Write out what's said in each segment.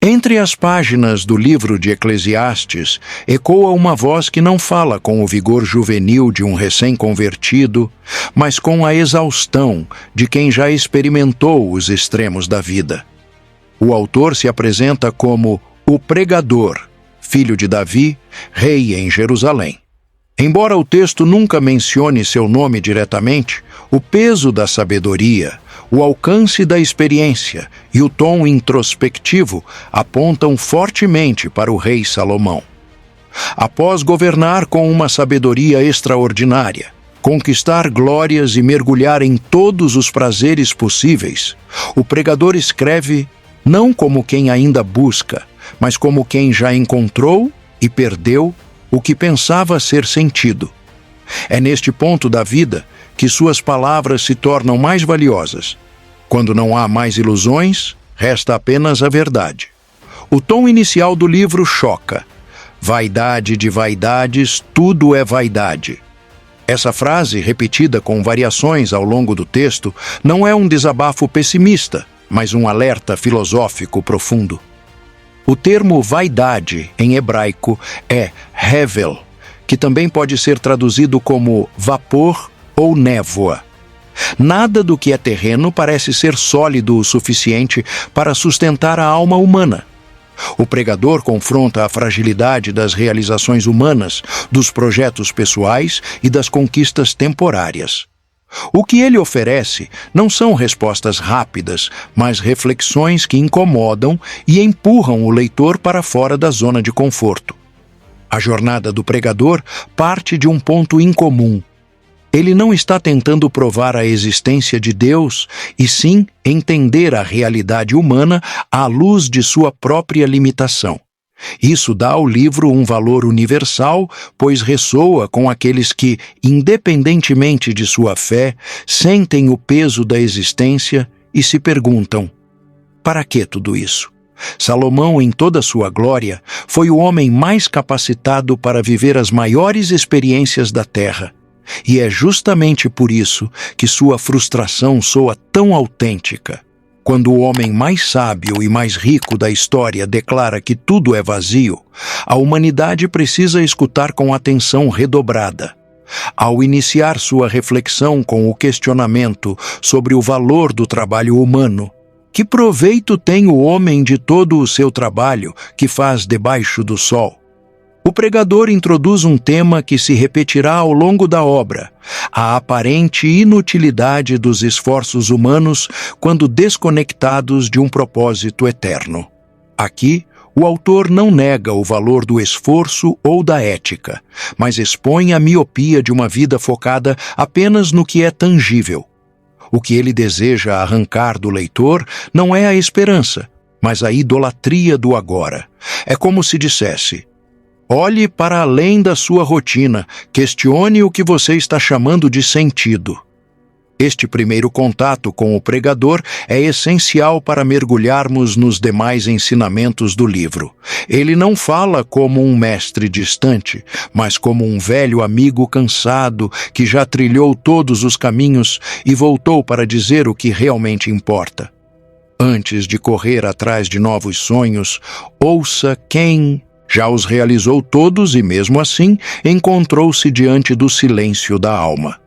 Entre as páginas do livro de Eclesiastes, ecoa uma voz que não fala com o vigor juvenil de um recém-convertido, mas com a exaustão de quem já experimentou os extremos da vida. O autor se apresenta como o pregador, filho de Davi, rei em Jerusalém. Embora o texto nunca mencione seu nome diretamente, o peso da sabedoria, o alcance da experiência e o tom introspectivo apontam fortemente para o rei Salomão. Após governar com uma sabedoria extraordinária, conquistar glórias e mergulhar em todos os prazeres possíveis, o pregador escreve não como quem ainda busca, mas como quem já encontrou e perdeu o que pensava ser sentido. É neste ponto da vida que suas palavras se tornam mais valiosas. Quando não há mais ilusões, resta apenas a verdade. O tom inicial do livro choca. Vaidade de vaidades, tudo é vaidade. Essa frase, repetida com variações ao longo do texto, não é um desabafo pessimista, mas um alerta filosófico profundo. O termo vaidade, em hebraico, é hevel, que também pode ser traduzido como vapor ou névoa. Nada do que é terreno parece ser sólido o suficiente para sustentar a alma humana. O pregador confronta a fragilidade das realizações humanas, dos projetos pessoais e das conquistas temporárias. O que ele oferece não são respostas rápidas, mas reflexões que incomodam e empurram o leitor para fora da zona de conforto. A jornada do pregador parte de um ponto incomum. Ele não está tentando provar a existência de Deus, e sim entender a realidade humana à luz de sua própria limitação. Isso dá ao livro um valor universal, pois ressoa com aqueles que, independentemente de sua fé, sentem o peso da existência e se perguntam: para que tudo isso? Salomão, em toda sua glória, foi o homem mais capacitado para viver as maiores experiências da terra. E é justamente por isso que sua frustração soa tão autêntica. Quando o homem mais sábio e mais rico da história declara que tudo é vazio, a humanidade precisa escutar com atenção redobrada. Ao iniciar sua reflexão com o questionamento sobre o valor do trabalho humano, que proveito tem o homem de todo o seu trabalho que faz debaixo do sol? O pregador introduz um tema que se repetirá ao longo da obra: a aparente inutilidade dos esforços humanos quando desconectados de um propósito eterno. Aqui, o autor não nega o valor do esforço ou da ética, mas expõe a miopia de uma vida focada apenas no que é tangível. O que ele deseja arrancar do leitor não é a esperança, mas a idolatria do agora. É como se dissesse: olhe para além da sua rotina, questione o que você está chamando de sentido. Este primeiro contato com o pregador é essencial para mergulharmos nos demais ensinamentos do livro. Ele não fala como um mestre distante, mas como um velho amigo cansado que já trilhou todos os caminhos e voltou para dizer o que realmente importa. Antes de correr atrás de novos sonhos, ouça quem já os realizou todos e, mesmo assim, encontrou-se diante do silêncio da alma.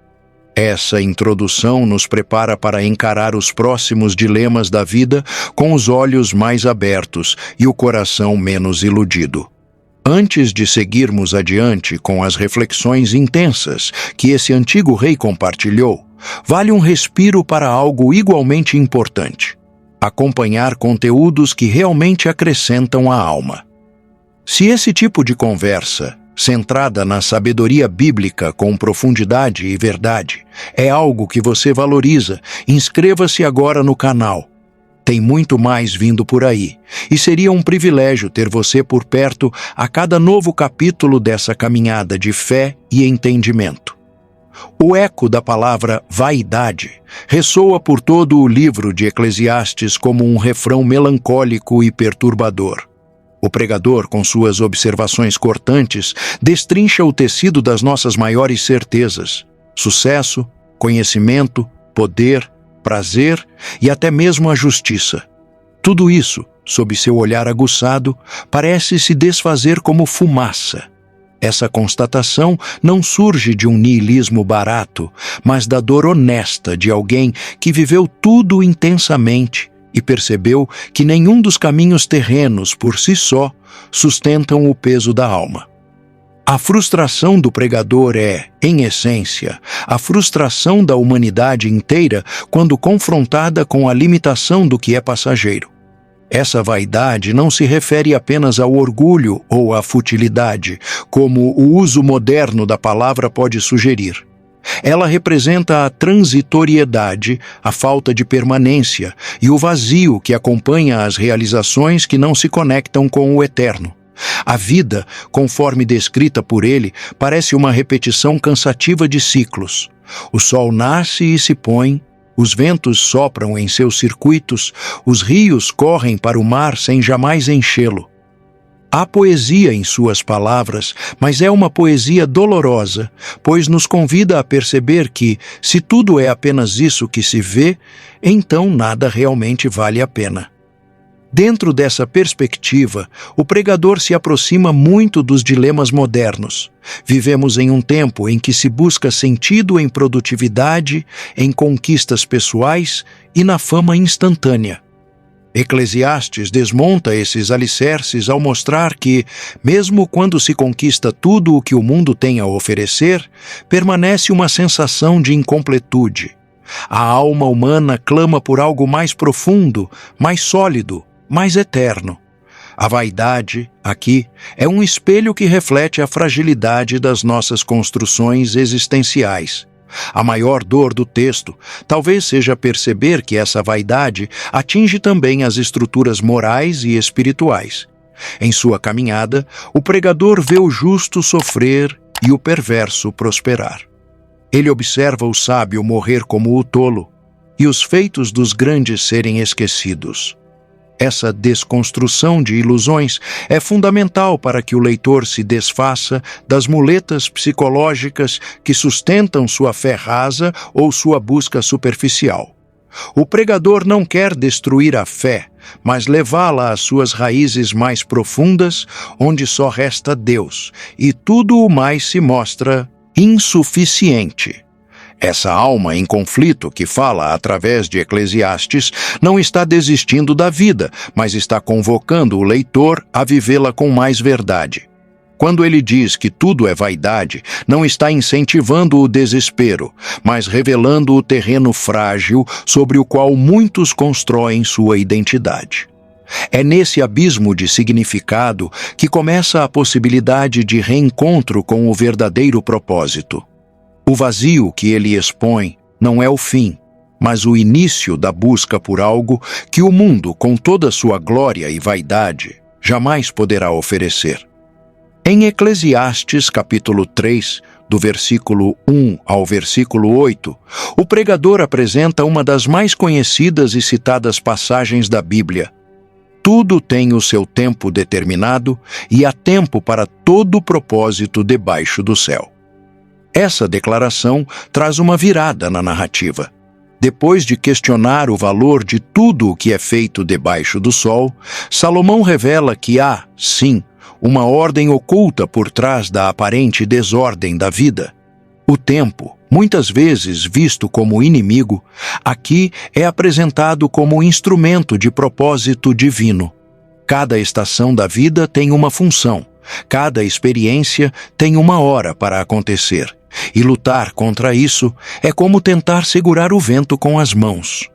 Essa introdução nos prepara para encarar os próximos dilemas da vida com os olhos mais abertos e o coração menos iludido. Antes de seguirmos adiante com as reflexões intensas que esse antigo rei compartilhou, vale um respiro para algo igualmente importante: acompanhar conteúdos que realmente acrescentam à alma. Se esse tipo de conversa, centrada na sabedoria bíblica com profundidade e verdade, é algo que você valoriza, inscreva-se agora no canal. Tem muito mais vindo por aí, e seria um privilégio ter você por perto a cada novo capítulo dessa caminhada de fé e entendimento. O eco da palavra vaidade ressoa por todo o livro de Eclesiastes como um refrão melancólico e perturbador. O pregador, com suas observações cortantes, destrincha o tecido das nossas maiores certezas: sucesso, conhecimento, poder, prazer e até mesmo a justiça. Tudo isso, sob seu olhar aguçado, parece se desfazer como fumaça. Essa constatação não surge de um niilismo barato, mas da dor honesta de alguém que viveu tudo intensamente e percebeu que nenhum dos caminhos terrenos, por si só, sustentam o peso da alma. A frustração do pregador é, em essência, a frustração da humanidade inteira quando confrontada com a limitação do que é passageiro. Essa vaidade não se refere apenas ao orgulho ou à futilidade, como o uso moderno da palavra pode sugerir. Ela representa a transitoriedade, a falta de permanência e o vazio que acompanha as realizações que não se conectam com o eterno. A vida, conforme descrita por ele, parece uma repetição cansativa de ciclos. O sol nasce e se põe, os ventos sopram em seus circuitos, os rios correm para o mar sem jamais enchê-lo. Há poesia em suas palavras, mas é uma poesia dolorosa, pois nos convida a perceber que, se tudo é apenas isso que se vê, então nada realmente vale a pena. Dentro dessa perspectiva, o pregador se aproxima muito dos dilemas modernos. Vivemos em um tempo em que se busca sentido em produtividade, em conquistas pessoais e na fama instantânea. Eclesiastes desmonta esses alicerces ao mostrar que, mesmo quando se conquista tudo o que o mundo tem a oferecer, permanece uma sensação de incompletude. A alma humana clama por algo mais profundo, mais sólido, mais eterno. A vaidade, aqui, é um espelho que reflete a fragilidade das nossas construções existenciais. A maior dor do texto talvez seja perceber que essa vaidade atinge também as estruturas morais e espirituais. Em sua caminhada, o pregador vê o justo sofrer e o perverso prosperar. Ele observa o sábio morrer como o tolo e os feitos dos grandes serem esquecidos. Essa desconstrução de ilusões é fundamental para que o leitor se desfaça das muletas psicológicas que sustentam sua fé rasa ou sua busca superficial. O pregador não quer destruir a fé, mas levá-la às suas raízes mais profundas, onde só resta Deus, e tudo o mais se mostra insuficiente. Essa alma em conflito que fala através de Eclesiastes não está desistindo da vida, mas está convocando o leitor a vivê-la com mais verdade. Quando ele diz que tudo é vaidade, não está incentivando o desespero, mas revelando o terreno frágil sobre o qual muitos constroem sua identidade. É nesse abismo de significado que começa a possibilidade de reencontro com o verdadeiro propósito. O vazio que ele expõe não é o fim, mas o início da busca por algo que o mundo, com toda sua glória e vaidade, jamais poderá oferecer. Em Eclesiastes, capítulo 3, do versículo 1 ao versículo 8, o pregador apresenta uma das mais conhecidas e citadas passagens da Bíblia. Tudo tem o seu tempo determinado e há tempo para todo propósito debaixo do céu. Essa declaração traz uma virada na narrativa. Depois de questionar o valor de tudo o que é feito debaixo do sol, Salomão revela que há, sim, uma ordem oculta por trás da aparente desordem da vida. O tempo, muitas vezes visto como inimigo, aqui é apresentado como instrumento de propósito divino. Cada estação da vida tem uma função, cada experiência tem uma hora para acontecer. E lutar contra isso é como tentar segurar o vento com as mãos.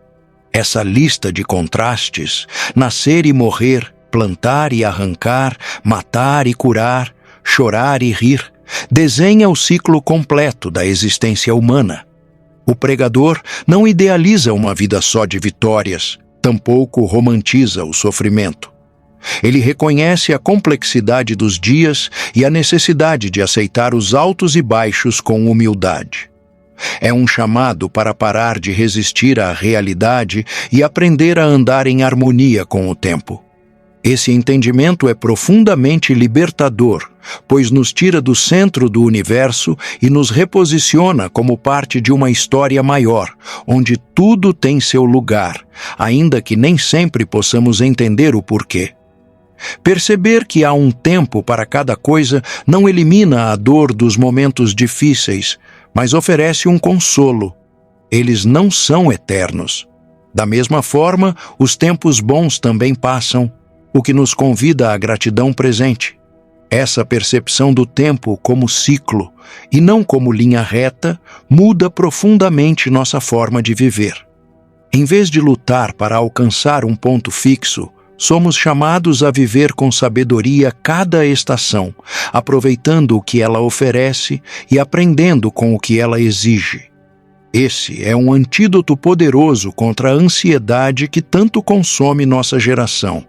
Essa lista de contrastes, nascer e morrer, plantar e arrancar, matar e curar, chorar e rir, desenha o ciclo completo da existência humana. O pregador não idealiza uma vida só de vitórias, tampouco romantiza o sofrimento. Ele reconhece a complexidade dos dias e a necessidade de aceitar os altos e baixos com humildade. É um chamado para parar de resistir à realidade e aprender a andar em harmonia com o tempo. Esse entendimento é profundamente libertador, pois nos tira do centro do universo e nos reposiciona como parte de uma história maior, onde tudo tem seu lugar, ainda que nem sempre possamos entender o porquê. Perceber que há um tempo para cada coisa não elimina a dor dos momentos difíceis, mas oferece um consolo. Eles não são eternos. Da mesma forma, os tempos bons também passam, o que nos convida à gratidão presente. Essa percepção do tempo como ciclo, e não como linha reta, muda profundamente nossa forma de viver. Em vez de lutar para alcançar um ponto fixo, somos chamados a viver com sabedoria cada estação, aproveitando o que ela oferece e aprendendo com o que ela exige. Esse é um antídoto poderoso contra a ansiedade que tanto consome nossa geração.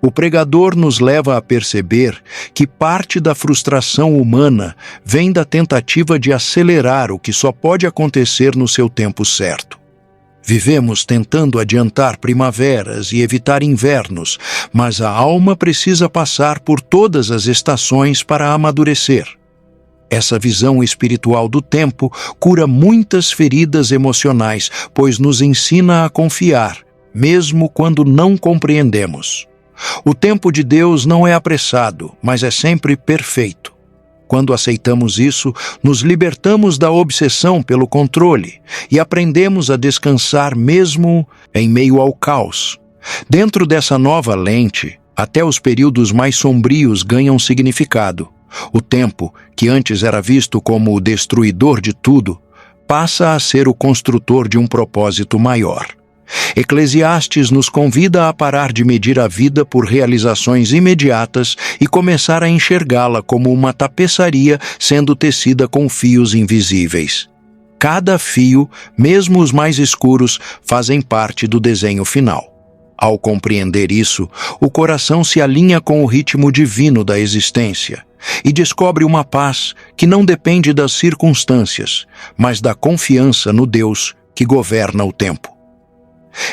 O pregador nos leva a perceber que parte da frustração humana vem da tentativa de acelerar o que só pode acontecer no seu tempo certo. Vivemos tentando adiantar primaveras e evitar invernos, mas a alma precisa passar por todas as estações para amadurecer. Essa visão espiritual do tempo cura muitas feridas emocionais, pois nos ensina a confiar, mesmo quando não compreendemos. O tempo de Deus não é apressado, mas é sempre perfeito. Quando aceitamos isso, nos libertamos da obsessão pelo controle e aprendemos a descansar mesmo em meio ao caos. Dentro dessa nova lente, até os períodos mais sombrios ganham significado. O tempo, que antes era visto como o destruidor de tudo, passa a ser o construtor de um propósito maior. Eclesiastes nos convida a parar de medir a vida por realizações imediatas e começar a enxergá-la como uma tapeçaria sendo tecida com fios invisíveis. Cada fio, mesmo os mais escuros, fazem parte do desenho final. Ao compreender isso, o coração se alinha com o ritmo divino da existência e descobre uma paz que não depende das circunstâncias, mas da confiança no Deus que governa o tempo.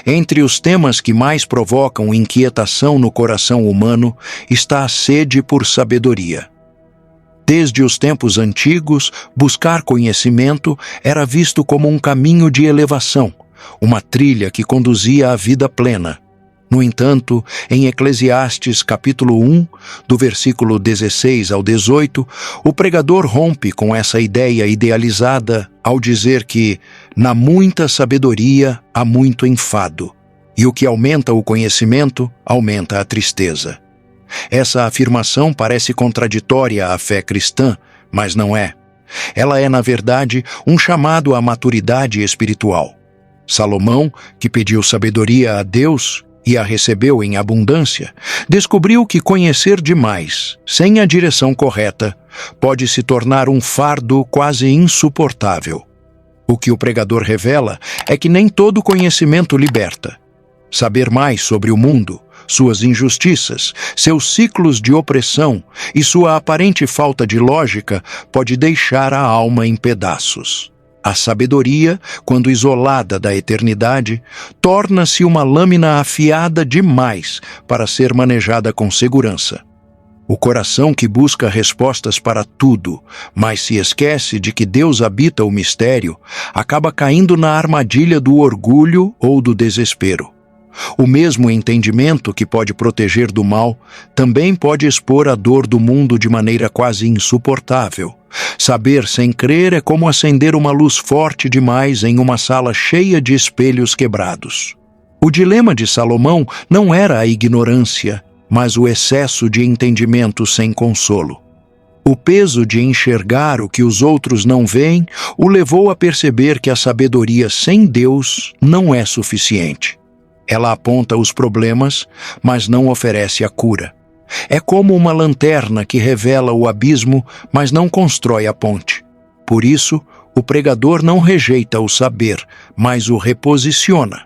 Entre os temas que mais provocam inquietação no coração humano está a sede por sabedoria. Desde os tempos antigos, buscar conhecimento era visto como um caminho de elevação, uma trilha que conduzia à vida plena. No entanto, em Eclesiastes capítulo 1, do versículo 16 ao 18, o pregador rompe com essa ideia idealizada ao dizer que, na muita sabedoria, há muito enfado, e o que aumenta o conhecimento, aumenta a tristeza. Essa afirmação parece contraditória à fé cristã, mas não é. Ela é, na verdade, um chamado à maturidade espiritual. Salomão, que pediu sabedoria a Deus e a recebeu em abundância, descobriu que conhecer demais, sem a direção correta, pode se tornar um fardo quase insuportável. O que o pregador revela é que nem todo conhecimento liberta. Saber mais sobre o mundo, suas injustiças, seus ciclos de opressão e sua aparente falta de lógica pode deixar a alma em pedaços. A sabedoria, quando isolada da eternidade, torna-se uma lâmina afiada demais para ser manejada com segurança. O coração que busca respostas para tudo, mas se esquece de que Deus habita o mistério, acaba caindo na armadilha do orgulho ou do desespero. O mesmo entendimento que pode proteger do mal também pode expor a dor do mundo de maneira quase insuportável. Saber sem crer é como acender uma luz forte demais em uma sala cheia de espelhos quebrados. O dilema de Salomão não era a ignorância, mas o excesso de entendimento sem consolo. O peso de enxergar o que os outros não veem o levou a perceber que a sabedoria sem Deus não é suficiente. Ela aponta os problemas, mas não oferece a cura. É como uma lanterna que revela o abismo, mas não constrói a ponte. Por isso, o pregador não rejeita o saber, mas o reposiciona.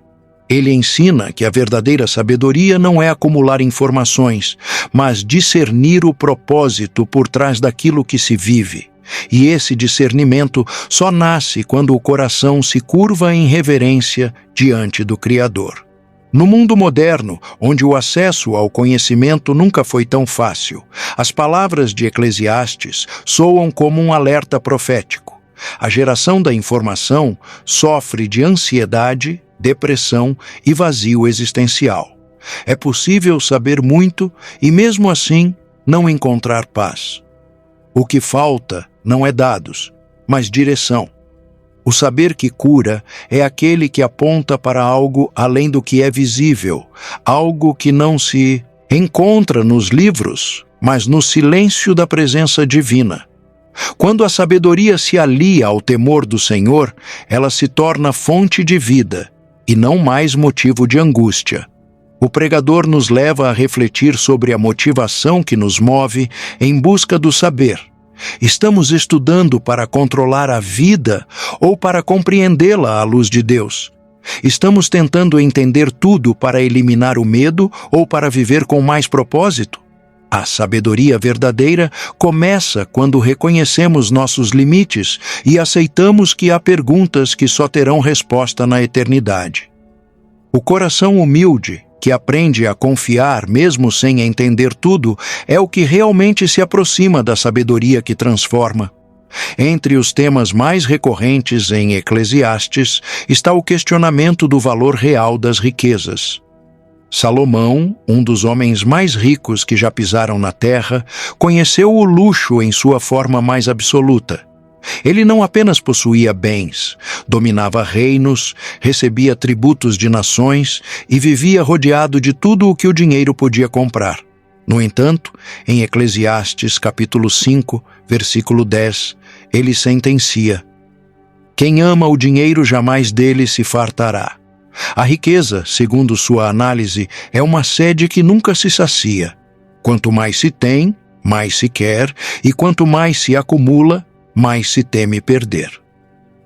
Ele ensina que a verdadeira sabedoria não é acumular informações, mas discernir o propósito por trás daquilo que se vive. E esse discernimento só nasce quando o coração se curva em reverência diante do Criador. No mundo moderno, onde o acesso ao conhecimento nunca foi tão fácil, as palavras de Eclesiastes soam como um alerta profético. A geração da informação sofre de ansiedade, depressão e vazio existencial. É possível saber muito e, mesmo assim, não encontrar paz. O que falta não é dados, mas direção. O saber que cura é aquele que aponta para algo além do que é visível, algo que não se encontra nos livros, mas no silêncio da presença divina. Quando a sabedoria se alia ao temor do Senhor, ela se torna fonte de vida e não mais motivo de angústia. O pregador nos leva a refletir sobre a motivação que nos move em busca do saber. Estamos estudando para controlar a vida ou para compreendê-la à luz de Deus? Estamos tentando entender tudo para eliminar o medo ou para viver com mais propósito? A sabedoria verdadeira começa quando reconhecemos nossos limites e aceitamos que há perguntas que só terão resposta na eternidade. O coração humilde, que aprende a confiar mesmo sem entender tudo, é o que realmente se aproxima da sabedoria que transforma. Entre os temas mais recorrentes em Eclesiastes está o questionamento do valor real das riquezas. Salomão, um dos homens mais ricos que já pisaram na terra, conheceu o luxo em sua forma mais absoluta. Ele não apenas possuía bens, dominava reinos, recebia tributos de nações e vivia rodeado de tudo o que o dinheiro podia comprar. No entanto, em Eclesiastes capítulo 5, versículo 10, ele sentencia: quem ama o dinheiro jamais dele se fartará. A riqueza, segundo sua análise, é uma sede que nunca se sacia. Quanto mais se tem, mais se quer, e quanto mais se acumula, mais se teme perder.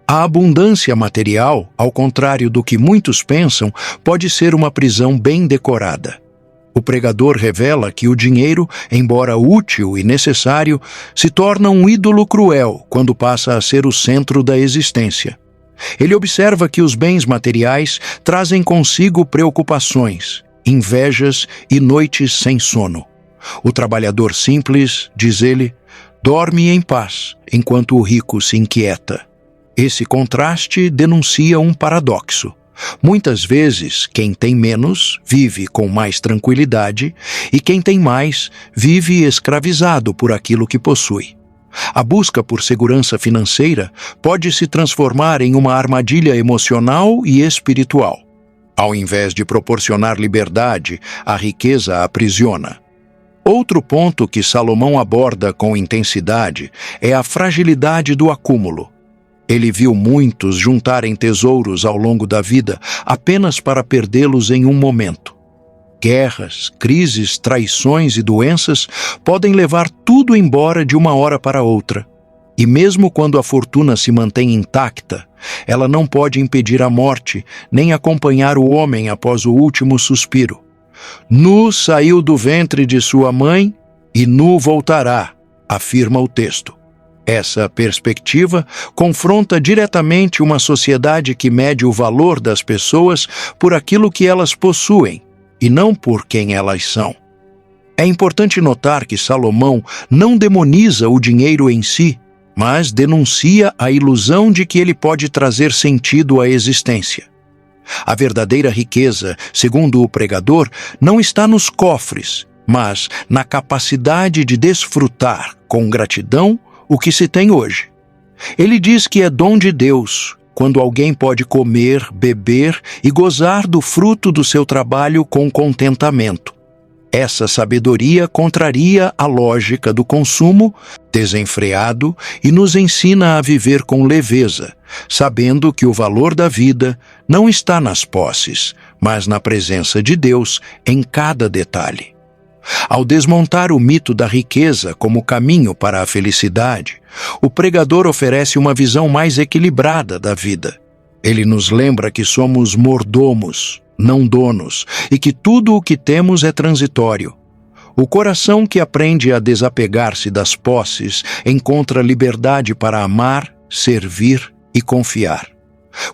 A abundância material, ao contrário do que muitos pensam, pode ser uma prisão bem decorada. O pregador revela que o dinheiro, embora útil e necessário, se torna um ídolo cruel quando passa a ser o centro da existência. Ele observa que os bens materiais trazem consigo preocupações, invejas e noites sem sono. O trabalhador simples, diz ele, dorme em paz, enquanto o rico se inquieta. Esse contraste denuncia um paradoxo. Muitas vezes, quem tem menos vive com mais tranquilidade e quem tem mais vive escravizado por aquilo que possui. A busca por segurança financeira pode se transformar em uma armadilha emocional e espiritual. Ao invés de proporcionar liberdade, a riqueza aprisiona. Outro ponto que Salomão aborda com intensidade é a fragilidade do acúmulo. Ele viu muitos juntarem tesouros ao longo da vida apenas para perdê-los em um momento. Guerras, crises, traições e doenças podem levar tudo embora de uma hora para outra. E mesmo quando a fortuna se mantém intacta, ela não pode impedir a morte, nem acompanhar o homem após o último suspiro. Nu saiu do ventre de sua mãe e nu voltará, afirma o texto. Essa perspectiva confronta diretamente uma sociedade que mede o valor das pessoas por aquilo que elas possuem e não por quem elas são. É importante notar que Salomão não demoniza o dinheiro em si, mas denuncia a ilusão de que ele pode trazer sentido à existência. A verdadeira riqueza, segundo o pregador, não está nos cofres, mas na capacidade de desfrutar, com gratidão, o que se tem hoje. Ele diz que é dom de Deus, quando alguém pode comer, beber e gozar do fruto do seu trabalho com contentamento. Essa sabedoria contraria a lógica do consumo desenfreado e nos ensina a viver com leveza, sabendo que o valor da vida não está nas posses, mas na presença de Deus em cada detalhe. Ao desmontar o mito da riqueza como caminho para a felicidade, o pregador oferece uma visão mais equilibrada da vida. Ele nos lembra que somos mordomos, não donos, e que tudo o que temos é transitório. O coração que aprende a desapegar-se das posses encontra liberdade para amar, servir e confiar.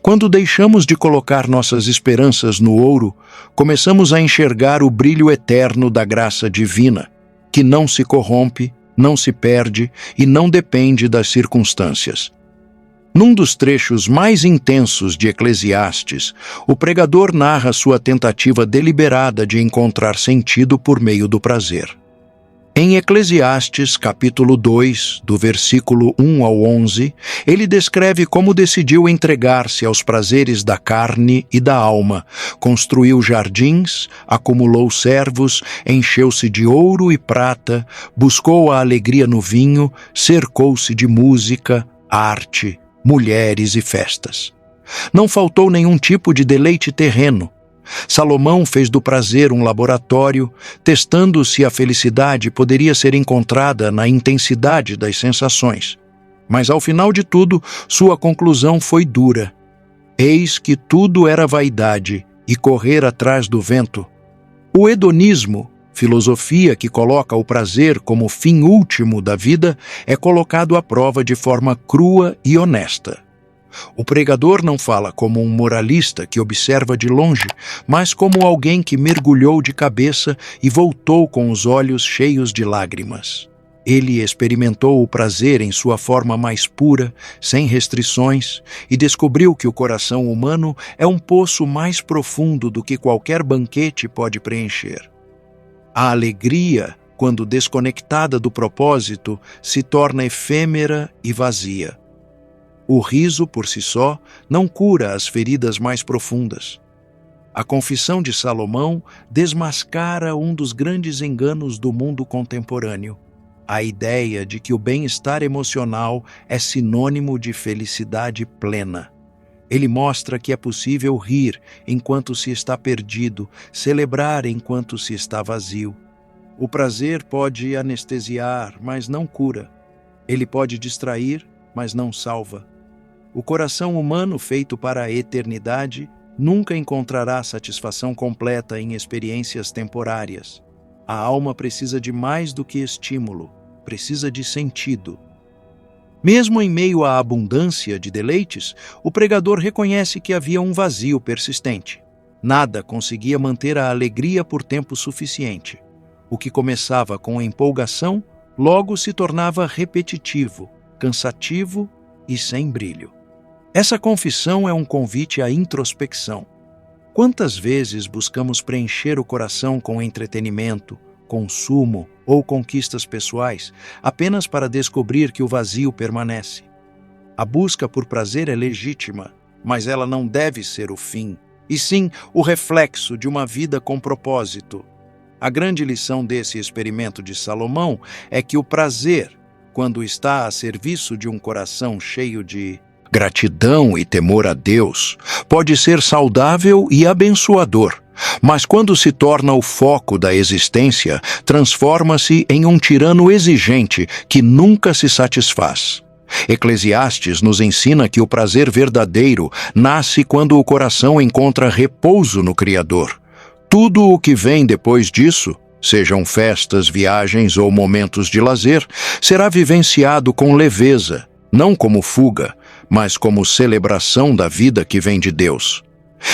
Quando deixamos de colocar nossas esperanças no ouro, começamos a enxergar o brilho eterno da graça divina, que não se corrompe, não se perde e não depende das circunstâncias. Num dos trechos mais intensos de Eclesiastes, o pregador narra sua tentativa deliberada de encontrar sentido por meio do prazer. Em Eclesiastes, capítulo 2, do versículo 1 ao 11, ele descreve como decidiu entregar-se aos prazeres da carne e da alma, construiu jardins, acumulou servos, encheu-se de ouro e prata, buscou a alegria no vinho, cercou-se de música, arte, mulheres e festas. Não faltou nenhum tipo de deleite terreno. Salomão fez do prazer um laboratório, testando se a felicidade poderia ser encontrada na intensidade das sensações. Mas ao final de tudo, sua conclusão foi dura. Eis que tudo era vaidade e correr atrás do vento. O hedonismo, filosofia que coloca o prazer como fim último da vida, é colocado à prova de forma crua e honesta. O pregador não fala como um moralista que observa de longe, mas como alguém que mergulhou de cabeça e voltou com os olhos cheios de lágrimas. Ele experimentou o prazer em sua forma mais pura, sem restrições, e descobriu que o coração humano é um poço mais profundo do que qualquer banquete pode preencher. A alegria, quando desconectada do propósito, se torna efêmera e vazia. O riso, por si só, não cura as feridas mais profundas. A Confissão de Salomão desmascara um dos grandes enganos do mundo contemporâneo, a ideia de que o bem-estar emocional é sinônimo de felicidade plena. Ele mostra que é possível rir enquanto se está perdido, celebrar enquanto se está vazio. O prazer pode anestesiar, mas não cura. Ele pode distrair, mas não salva. O coração humano feito para a eternidade nunca encontrará satisfação completa em experiências temporárias. A alma precisa de mais do que estímulo, precisa de sentido. Mesmo em meio à abundância de deleites, o pregador reconhece que havia um vazio persistente. Nada conseguia manter a alegria por tempo suficiente. O que começava com empolgação, logo se tornava repetitivo, cansativo e sem brilho. Essa confissão é um convite à introspecção. Quantas vezes buscamos preencher o coração com entretenimento, consumo ou conquistas pessoais, apenas para descobrir que o vazio permanece? A busca por prazer é legítima, mas ela não deve ser o fim, e sim o reflexo de uma vida com propósito. A grande lição desse experimento de Salomão é que o prazer, quando está a serviço de um coração cheio de gratidão e temor a Deus, pode ser saudável e abençoador, mas quando se torna o foco da existência, transforma-se em um tirano exigente que nunca se satisfaz. Eclesiastes nos ensina que o prazer verdadeiro nasce quando o coração encontra repouso no Criador. Tudo o que vem depois disso, sejam festas, viagens ou momentos de lazer, será vivenciado com leveza, não como fuga, mas como celebração da vida que vem de Deus.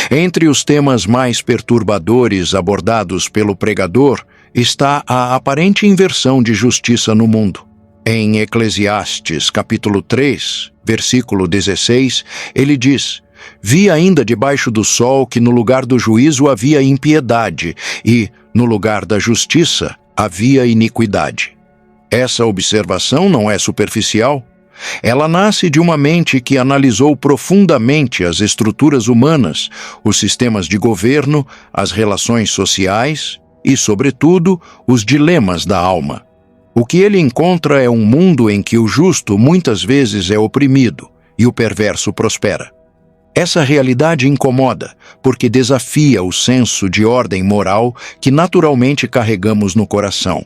Entre os temas mais perturbadores abordados pelo pregador está a aparente inversão de justiça no mundo. Em Eclesiastes, capítulo 3, versículo 16, ele diz: "Vi ainda debaixo do sol que no lugar do juízo havia impiedade, e, no lugar da justiça, havia iniquidade." Essa observação não é superficial. Ela nasce de uma mente que analisou profundamente as estruturas humanas, os sistemas de governo, as relações sociais e, sobretudo, os dilemas da alma. O que ele encontra é um mundo em que o justo muitas vezes é oprimido e o perverso prospera. Essa realidade incomoda, porque desafia o senso de ordem moral que naturalmente carregamos no coração.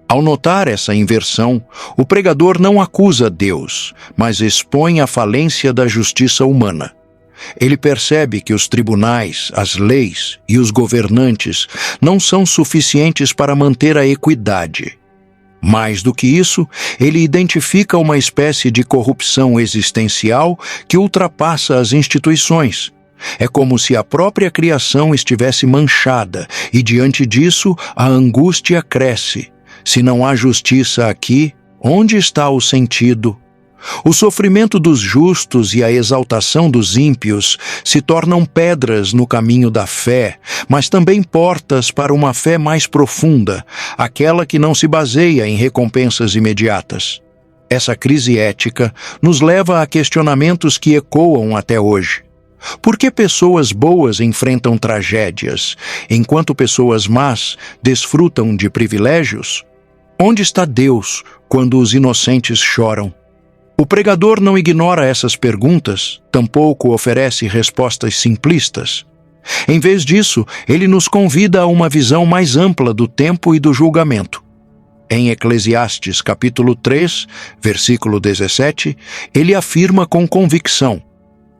Ao notar essa inversão, o pregador não acusa Deus, mas expõe a falência da justiça humana. Ele percebe que os tribunais, as leis e os governantes não são suficientes para manter a equidade. Mais do que isso, ele identifica uma espécie de corrupção existencial que ultrapassa as instituições. É como se a própria criação estivesse manchada, e diante disso a angústia cresce. Se não há justiça aqui, onde está o sentido? O sofrimento dos justos e a exaltação dos ímpios se tornam pedras no caminho da fé, mas também portas para uma fé mais profunda, aquela que não se baseia em recompensas imediatas. Essa crise ética nos leva a questionamentos que ecoam até hoje. Por que pessoas boas enfrentam tragédias, enquanto pessoas más desfrutam de privilégios? Onde está Deus quando os inocentes choram? O pregador não ignora essas perguntas, tampouco oferece respostas simplistas. Em vez disso, ele nos convida a uma visão mais ampla do tempo e do julgamento. Em Eclesiastes capítulo 3, versículo 17, ele afirma com convicção: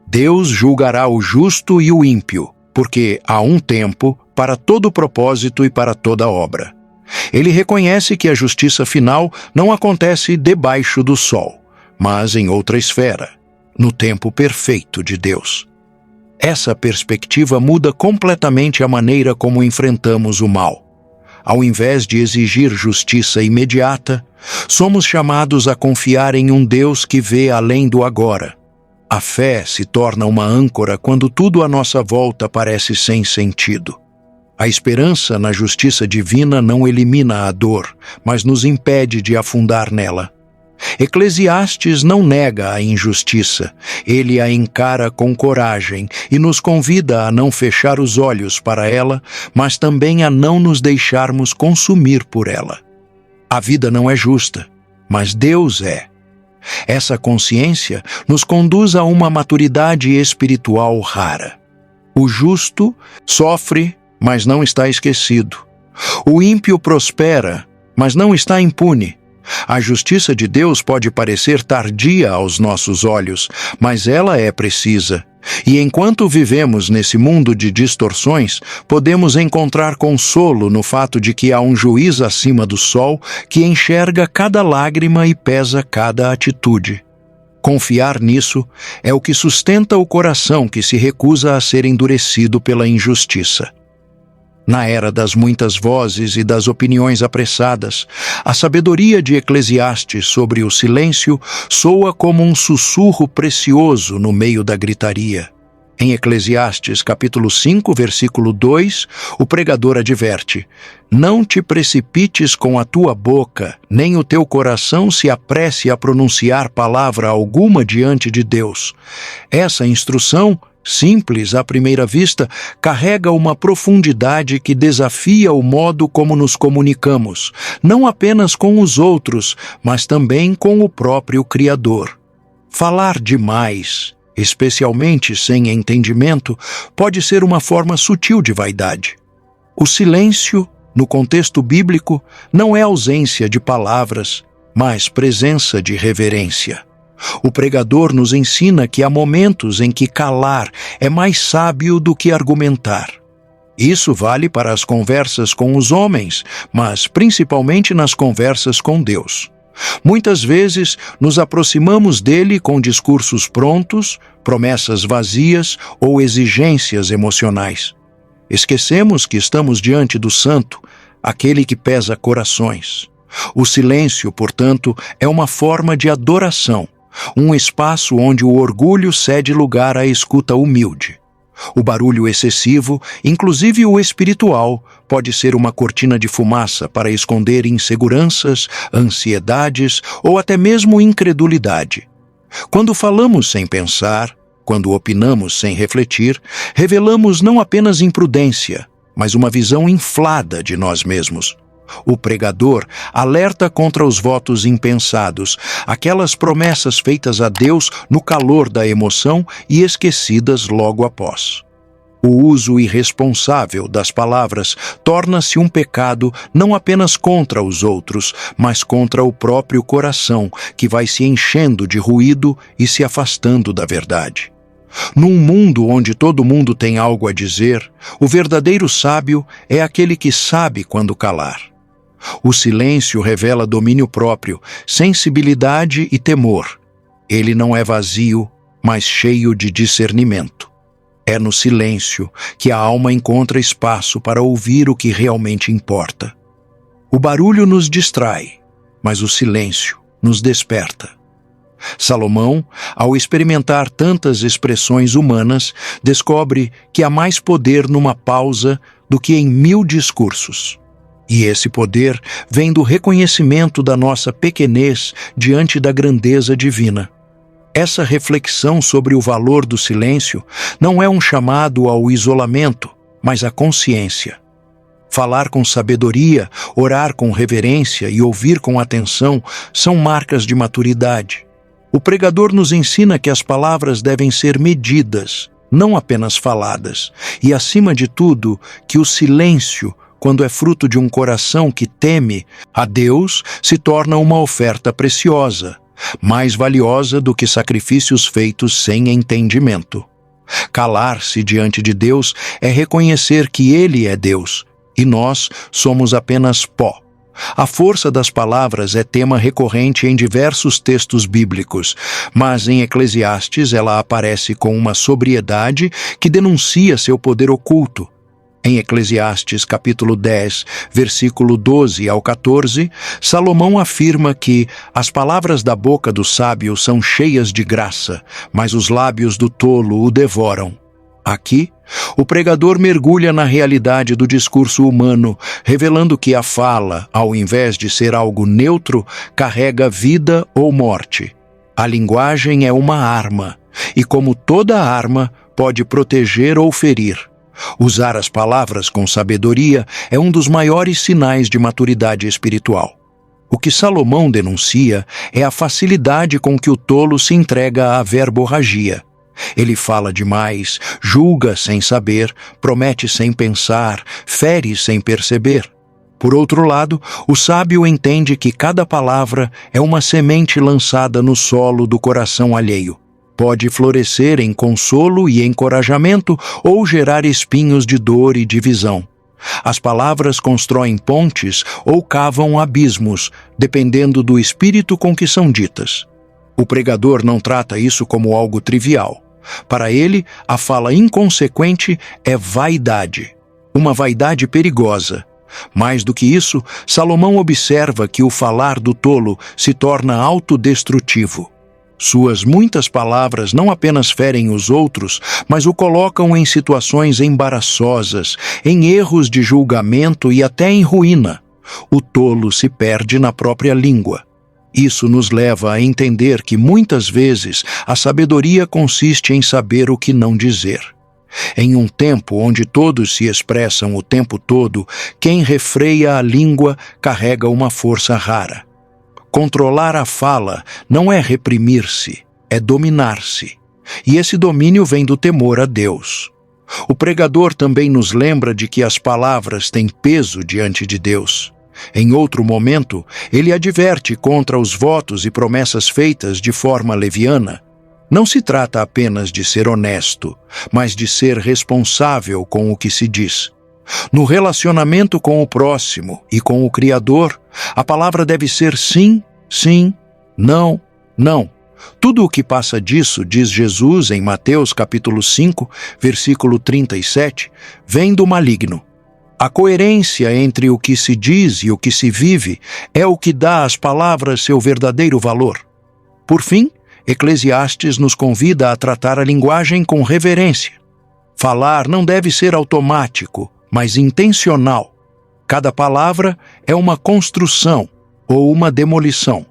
Deus julgará o justo e o ímpio, porque há um tempo para todo propósito e para toda obra. Ele reconhece que a justiça final não acontece debaixo do sol, mas em outra esfera, no tempo perfeito de Deus. Essa perspectiva muda completamente a maneira como enfrentamos o mal. Ao invés de exigir justiça imediata, somos chamados a confiar em um Deus que vê além do agora. A fé se torna uma âncora quando tudo à nossa volta parece sem sentido. A esperança na justiça divina não elimina a dor, mas nos impede de afundar nela. Eclesiastes não nega a injustiça, ele a encara com coragem e nos convida a não fechar os olhos para ela, mas também a não nos deixarmos consumir por ela. A vida não é justa, mas Deus é. Essa consciência nos conduz a uma maturidade espiritual rara. O justo sofre, mas não está esquecido. O ímpio prospera, mas não está impune. A justiça de Deus pode parecer tardia aos nossos olhos, mas ela é precisa. E enquanto vivemos nesse mundo de distorções, podemos encontrar consolo no fato de que há um juiz acima do sol que enxerga cada lágrima e pesa cada atitude. Confiar nisso é o que sustenta o coração que se recusa a ser endurecido pela injustiça. Na era das muitas vozes e das opiniões apressadas, a sabedoria de Eclesiastes sobre o silêncio soa como um sussurro precioso no meio da gritaria. Em Eclesiastes capítulo 5, versículo 2, o pregador adverte: Não te precipites com a tua boca, nem o teu coração se apresse a pronunciar palavra alguma diante de Deus. Essa instrução, simples à primeira vista, carrega uma profundidade que desafia o modo como nos comunicamos, não apenas com os outros, mas também com o próprio Criador. Falar demais, especialmente sem entendimento, pode ser uma forma sutil de vaidade. O silêncio, no contexto bíblico, não é ausência de palavras, mas presença de reverência. O pregador nos ensina que há momentos em que calar é mais sábio do que argumentar. Isso vale para as conversas com os homens, mas principalmente nas conversas com Deus. Muitas vezes nos aproximamos dele com discursos prontos, promessas vazias ou exigências emocionais. Esquecemos que estamos diante do Santo, aquele que pesa corações. O silêncio, portanto, é uma forma de adoração, um espaço onde o orgulho cede lugar à escuta humilde. O barulho excessivo, inclusive o espiritual, pode ser uma cortina de fumaça para esconder inseguranças, ansiedades ou até mesmo incredulidade. Quando falamos sem pensar, quando opinamos sem refletir, revelamos não apenas imprudência, mas uma visão inflada de nós mesmos. O pregador alerta contra os votos impensados, aquelas promessas feitas a Deus no calor da emoção e esquecidas logo após. O uso irresponsável das palavras torna-se um pecado não apenas contra os outros, mas contra o próprio coração, que vai se enchendo de ruído e se afastando da verdade. Num mundo onde todo mundo tem algo a dizer, o verdadeiro sábio é aquele que sabe quando calar. O silêncio revela domínio próprio, sensibilidade e temor. Ele não é vazio, mas cheio de discernimento. É no silêncio que a alma encontra espaço para ouvir o que realmente importa. O barulho nos distrai, mas o silêncio nos desperta. Salomão, ao experimentar tantas expressões humanas, descobre que há mais poder numa pausa do que em 1000 discursos. E esse poder vem do reconhecimento da nossa pequenez diante da grandeza divina. Essa reflexão sobre o valor do silêncio não é um chamado ao isolamento, mas à consciência. Falar com sabedoria, orar com reverência e ouvir com atenção são marcas de maturidade. O pregador nos ensina que as palavras devem ser medidas, não apenas faladas, e, acima de tudo, que o silêncio, quando é fruto de um coração que teme a Deus, se torna uma oferta preciosa, mais valiosa do que sacrifícios feitos sem entendimento. Calar-se diante de Deus é reconhecer que Ele é Deus, e nós somos apenas pó. A força das palavras é tema recorrente em diversos textos bíblicos, mas em Eclesiastes ela aparece com uma sobriedade que denuncia seu poder oculto. Em Eclesiastes capítulo 10, versículo 12 ao 14, Salomão afirma que as palavras da boca do sábio são cheias de graça, mas os lábios do tolo o devoram. Aqui, o pregador mergulha na realidade do discurso humano, revelando que a fala, ao invés de ser algo neutro, carrega vida ou morte. A linguagem é uma arma, e como toda arma, pode proteger ou ferir. Usar as palavras com sabedoria é um dos maiores sinais de maturidade espiritual. O que Salomão denuncia é a facilidade com que o tolo se entrega à verborragia. Ele fala demais, julga sem saber, promete sem pensar, fere sem perceber. Por outro lado, o sábio entende que cada palavra é uma semente lançada no solo do coração alheio. Pode florescer em consolo e encorajamento ou gerar espinhos de dor e divisão. As palavras constroem pontes ou cavam abismos, dependendo do espírito com que são ditas. O pregador não trata isso como algo trivial. Para ele, a fala inconsequente é vaidade, uma vaidade perigosa. Mais do que isso, Salomão observa que o falar do tolo se torna autodestrutivo. Suas muitas palavras não apenas ferem os outros, mas o colocam em situações embaraçosas, em erros de julgamento e até em ruína. O tolo se perde na própria língua. Isso nos leva a entender que muitas vezes a sabedoria consiste em saber o que não dizer. Em um tempo onde todos se expressam o tempo todo, quem refreia a língua carrega uma força rara. Controlar a fala não é reprimir-se, é dominar-se. E esse domínio vem do temor a Deus. O pregador também nos lembra de que as palavras têm peso diante de Deus. Em outro momento, ele adverte contra os votos e promessas feitas de forma leviana. Não se trata apenas de ser honesto, mas de ser responsável com o que se diz. No relacionamento com o próximo e com o Criador, a palavra deve ser sim, sim, não, não. Tudo o que passa disso, diz Jesus em Mateus capítulo 5, versículo 37, vem do maligno. A coerência entre o que se diz e o que se vive é o que dá às palavras seu verdadeiro valor. Por fim, Eclesiastes nos convida a tratar a linguagem com reverência. Falar não deve ser automático, mas intencional. Cada palavra é uma construção ou uma demolição.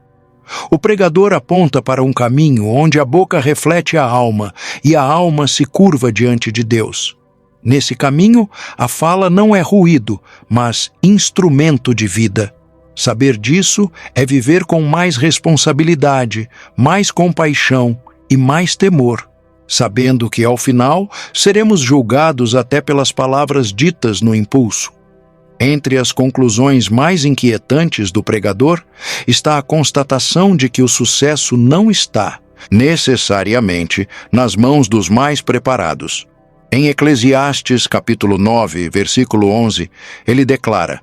O pregador aponta para um caminho onde a boca reflete a alma e a alma se curva diante de Deus. Nesse caminho, a fala não é ruído, mas instrumento de vida. Saber disso é viver com mais responsabilidade, mais compaixão e mais temor, sabendo que, ao final, seremos julgados até pelas palavras ditas no impulso. Entre as conclusões mais inquietantes do pregador está a constatação de que o sucesso não está, necessariamente, nas mãos dos mais preparados. Em Eclesiastes capítulo 9, versículo 11, ele declara: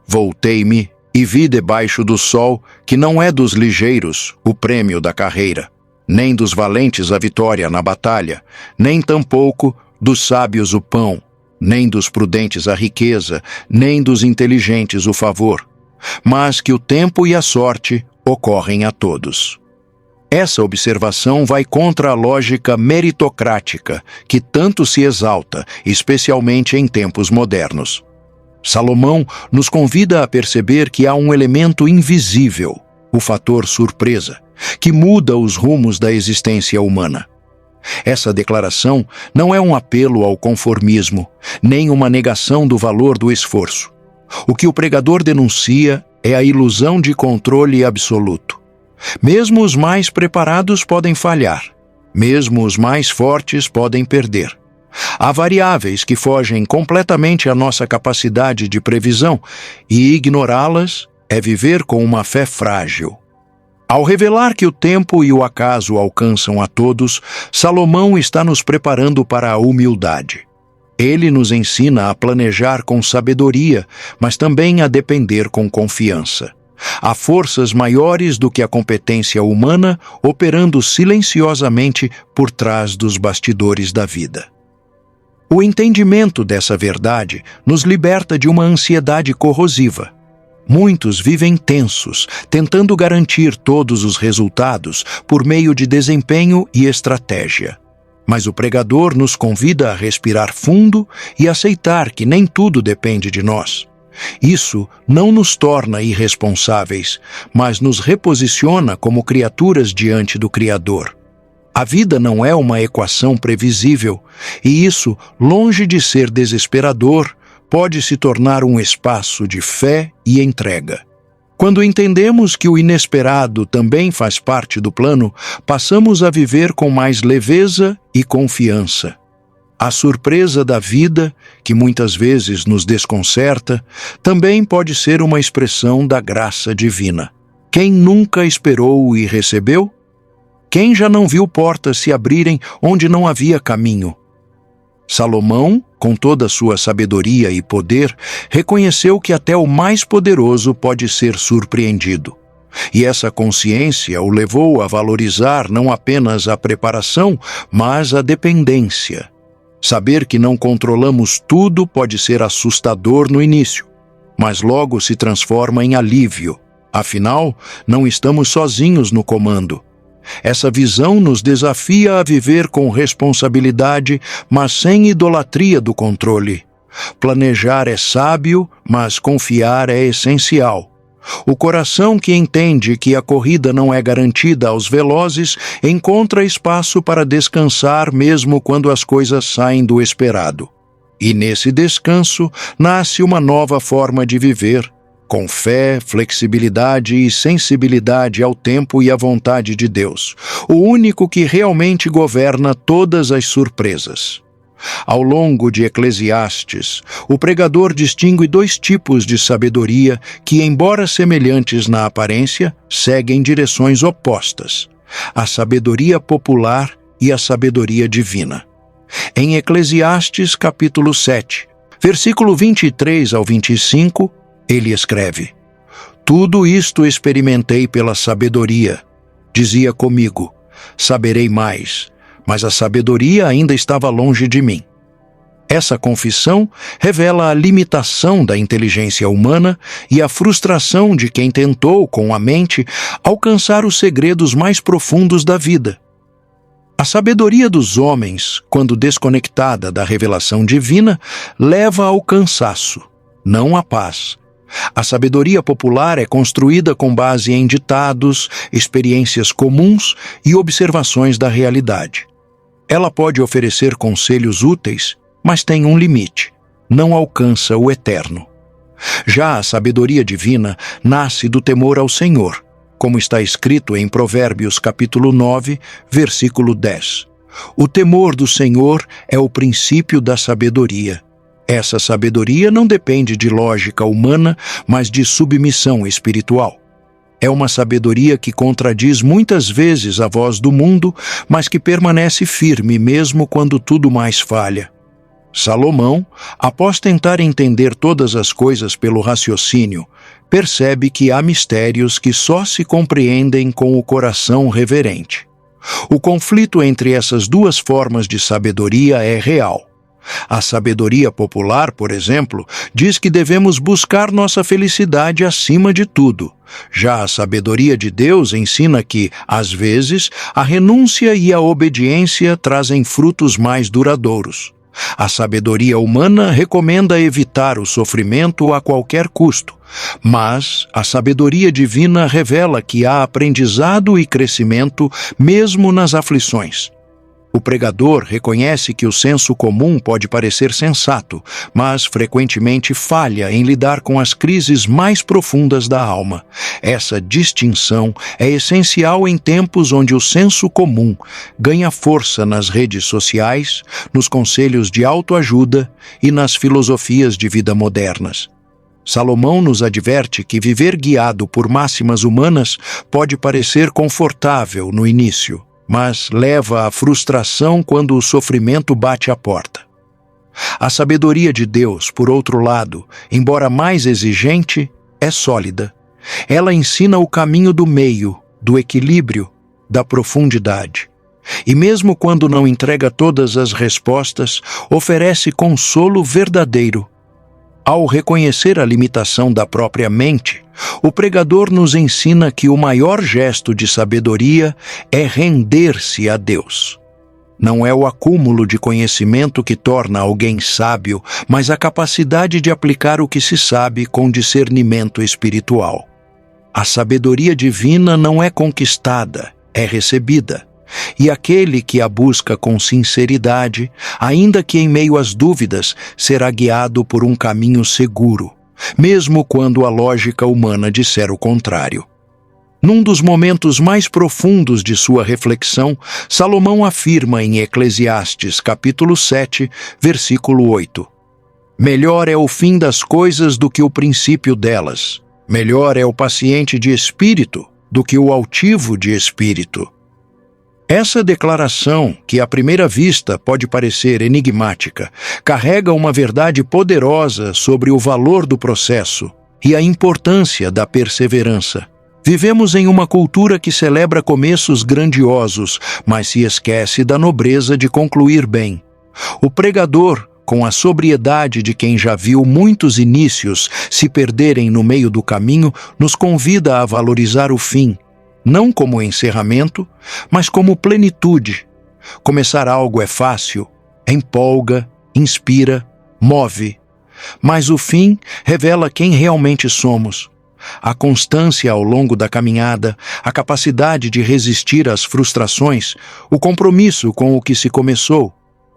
"Voltei-me E vi debaixo do sol que não é dos ligeiros o prêmio da carreira, nem dos valentes a vitória na batalha, nem tampouco dos sábios o pão, nem dos prudentes a riqueza, nem dos inteligentes o favor, mas que o tempo e a sorte ocorrem a todos. Essa observação vai contra a lógica meritocrática, que tanto se exalta, especialmente em tempos modernos. Salomão nos convida a perceber que há um elemento invisível, o fator surpresa, que muda os rumos da existência humana. Essa declaração não é um apelo ao conformismo, nem uma negação do valor do esforço. O que o pregador denuncia é a ilusão de controle absoluto. Mesmo os mais preparados podem falhar, mesmo os mais fortes podem perder. Há variáveis que fogem completamente à nossa capacidade de previsão, e ignorá-las é viver com uma fé frágil. Ao revelar que o tempo e o acaso alcançam a todos, Salomão está nos preparando para a humildade. Ele nos ensina a planejar com sabedoria, mas também a depender com confiança. Há forças maiores do que a competência humana operando silenciosamente por trás dos bastidores da vida. O entendimento dessa verdade nos liberta de uma ansiedade corrosiva. Muitos vivem tensos, tentando garantir todos os resultados por meio de desempenho e estratégia. Mas o pregador nos convida a respirar fundo e aceitar que nem tudo depende de nós. Isso não nos torna irresponsáveis, mas nos reposiciona como criaturas diante do Criador. A vida não é uma equação previsível, e isso, longe de ser desesperador, pode se tornar um espaço de fé e entrega. Quando entendemos que o inesperado também faz parte do plano, passamos a viver com mais leveza e confiança. A surpresa da vida, que muitas vezes nos desconcerta, também pode ser uma expressão da graça divina. Quem nunca esperou e recebeu? Quem já não viu portas se abrirem onde não havia caminho? Salomão, com toda a sua sabedoria e poder, reconheceu que até o mais poderoso pode ser surpreendido. E essa consciência o levou a valorizar não apenas a preparação, mas a dependência. Saber que não controlamos tudo pode ser assustador no início, mas logo se transforma em alívio. Afinal, não estamos sozinhos no comando. Essa visão nos desafia a viver com responsabilidade, mas sem idolatria do controle. Planejar é sábio, mas confiar é essencial. O coração que entende que a corrida não é garantida aos velozes encontra espaço para descansar mesmo quando as coisas saem do esperado. E nesse descanso nasce uma nova forma de viver, com fé, flexibilidade e sensibilidade ao tempo e à vontade de Deus, o único que realmente governa todas as surpresas. Ao longo de Eclesiastes, o pregador distingue dois tipos de sabedoria que, embora semelhantes na aparência, seguem direções opostas: a sabedoria popular e a sabedoria divina. Em Eclesiastes, capítulo 7, versículo 23 ao 25, ele escreve: Tudo isto experimentei pela sabedoria. Dizia comigo, saberei mais, mas a sabedoria ainda estava longe de mim. Essa confissão revela a limitação da inteligência humana e a frustração de quem tentou, com a mente, alcançar os segredos mais profundos da vida. A sabedoria dos homens, quando desconectada da revelação divina, leva ao cansaço, não à paz. A sabedoria popular é construída com base em ditados, experiências comuns e observações da realidade. Ela pode oferecer conselhos úteis, mas tem um limite: não alcança o eterno. Já a sabedoria divina nasce do temor ao Senhor, como está escrito em Provérbios capítulo 9, versículo 10. O temor do Senhor é o princípio da sabedoria. Essa sabedoria não depende de lógica humana, mas de submissão espiritual. É uma sabedoria que contradiz muitas vezes a voz do mundo, mas que permanece firme mesmo quando tudo mais falha. Salomão, após tentar entender todas as coisas pelo raciocínio, percebe que há mistérios que só se compreendem com o coração reverente. O conflito entre essas duas formas de sabedoria é real. A sabedoria popular, por exemplo, diz que devemos buscar nossa felicidade acima de tudo. Já a sabedoria de Deus ensina que, às vezes, a renúncia e a obediência trazem frutos mais duradouros. A sabedoria humana recomenda evitar o sofrimento a qualquer custo, mas a sabedoria divina revela que há aprendizado e crescimento mesmo nas aflições. O pregador reconhece que o senso comum pode parecer sensato, mas frequentemente falha em lidar com as crises mais profundas da alma. Essa distinção é essencial em tempos onde o senso comum ganha força nas redes sociais, nos conselhos de autoajuda e nas filosofias de vida modernas. Salomão nos adverte que viver guiado por máximas humanas pode parecer confortável no início, mas leva à frustração quando o sofrimento bate à porta. A sabedoria de Deus, por outro lado, embora mais exigente, é sólida. Ela ensina o caminho do meio, do equilíbrio, da profundidade. E mesmo quando não entrega todas as respostas, oferece consolo verdadeiro. Ao reconhecer a limitação da própria mente, o pregador nos ensina que o maior gesto de sabedoria é render-se a Deus. Não é o acúmulo de conhecimento que torna alguém sábio, mas a capacidade de aplicar o que se sabe com discernimento espiritual. A sabedoria divina não é conquistada, é recebida. E aquele que a busca com sinceridade, ainda que em meio às dúvidas, será guiado por um caminho seguro, mesmo quando a lógica humana disser o contrário. Num dos momentos mais profundos de sua reflexão, Salomão afirma em Eclesiastes, capítulo 7, versículo 8: Melhor é o fim das coisas do que o princípio delas. Melhor é o paciente de espírito do que o altivo de espírito. Essa declaração, que à primeira vista pode parecer enigmática, carrega uma verdade poderosa sobre o valor do processo e a importância da perseverança. Vivemos em uma cultura que celebra começos grandiosos, mas se esquece da nobreza de concluir bem. O pregador, com a sobriedade de quem já viu muitos inícios se perderem no meio do caminho, nos convida a valorizar o fim, não como encerramento, mas como plenitude. Começar algo é fácil, empolga, inspira, move. Mas o fim revela quem realmente somos. A constância ao longo da caminhada, a capacidade de resistir às frustrações, o compromisso com o que se começou,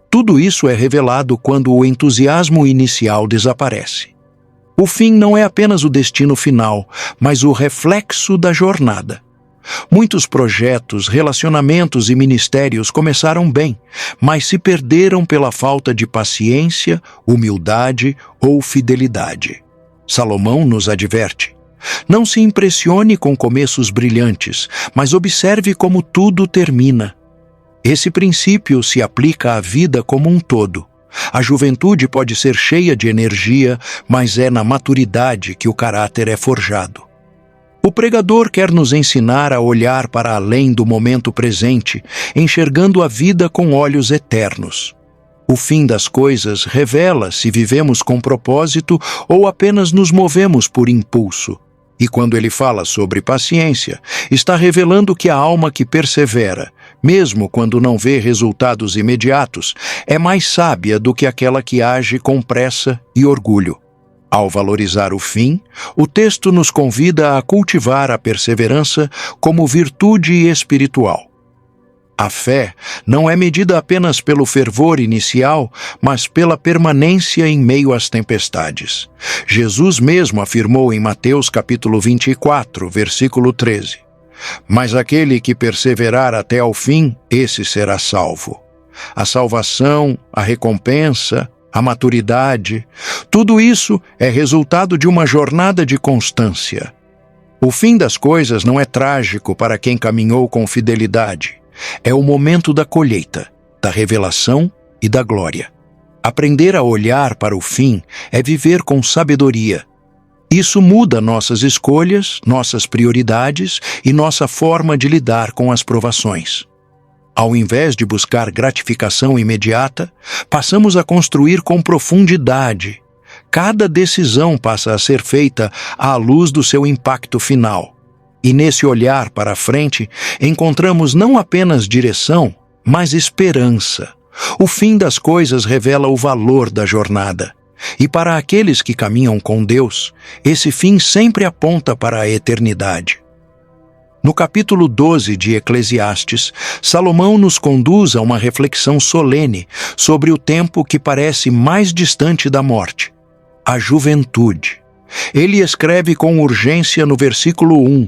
tudo isso é revelado quando o entusiasmo inicial desaparece. O fim não é apenas o destino final, mas o reflexo da jornada. Muitos projetos, relacionamentos e ministérios começaram bem, mas se perderam pela falta de paciência, humildade ou fidelidade. Salomão nos adverte: não se impressione com começos brilhantes, mas observe como tudo termina. Esse princípio se aplica à vida como um todo. A juventude pode ser cheia de energia, mas é na maturidade que o caráter é forjado. O pregador quer nos ensinar a olhar para além do momento presente, enxergando a vida com olhos eternos. O fim das coisas revela se vivemos com propósito ou apenas nos movemos por impulso. E quando ele fala sobre paciência, está revelando que a alma que persevera, mesmo quando não vê resultados imediatos, é mais sábia do que aquela que age com pressa e orgulho. Ao valorizar o fim, o texto nos convida a cultivar a perseverança como virtude espiritual. A fé não é medida apenas pelo fervor inicial, mas pela permanência em meio às tempestades. Jesus mesmo afirmou em Mateus capítulo 24, versículo 13: Mas aquele que perseverar até ao fim, esse será salvo. A salvação, a recompensa, a maturidade, tudo isso é resultado de uma jornada de constância. O fim das coisas não é trágico para quem caminhou com fidelidade. É o momento da colheita, da revelação e da glória. Aprender a olhar para o fim é viver com sabedoria. Isso muda nossas escolhas, nossas prioridades e nossa forma de lidar com as provações. Ao invés de buscar gratificação imediata, passamos a construir com profundidade. Cada decisão passa a ser feita à luz do seu impacto final. E nesse olhar para a frente, encontramos não apenas direção, mas esperança. O fim das coisas revela o valor da jornada. E para aqueles que caminham com Deus, esse fim sempre aponta para a eternidade. No capítulo 12 de Eclesiastes, Salomão nos conduz a uma reflexão solene sobre o tempo que parece mais distante da morte, a juventude. Ele escreve com urgência no versículo 1: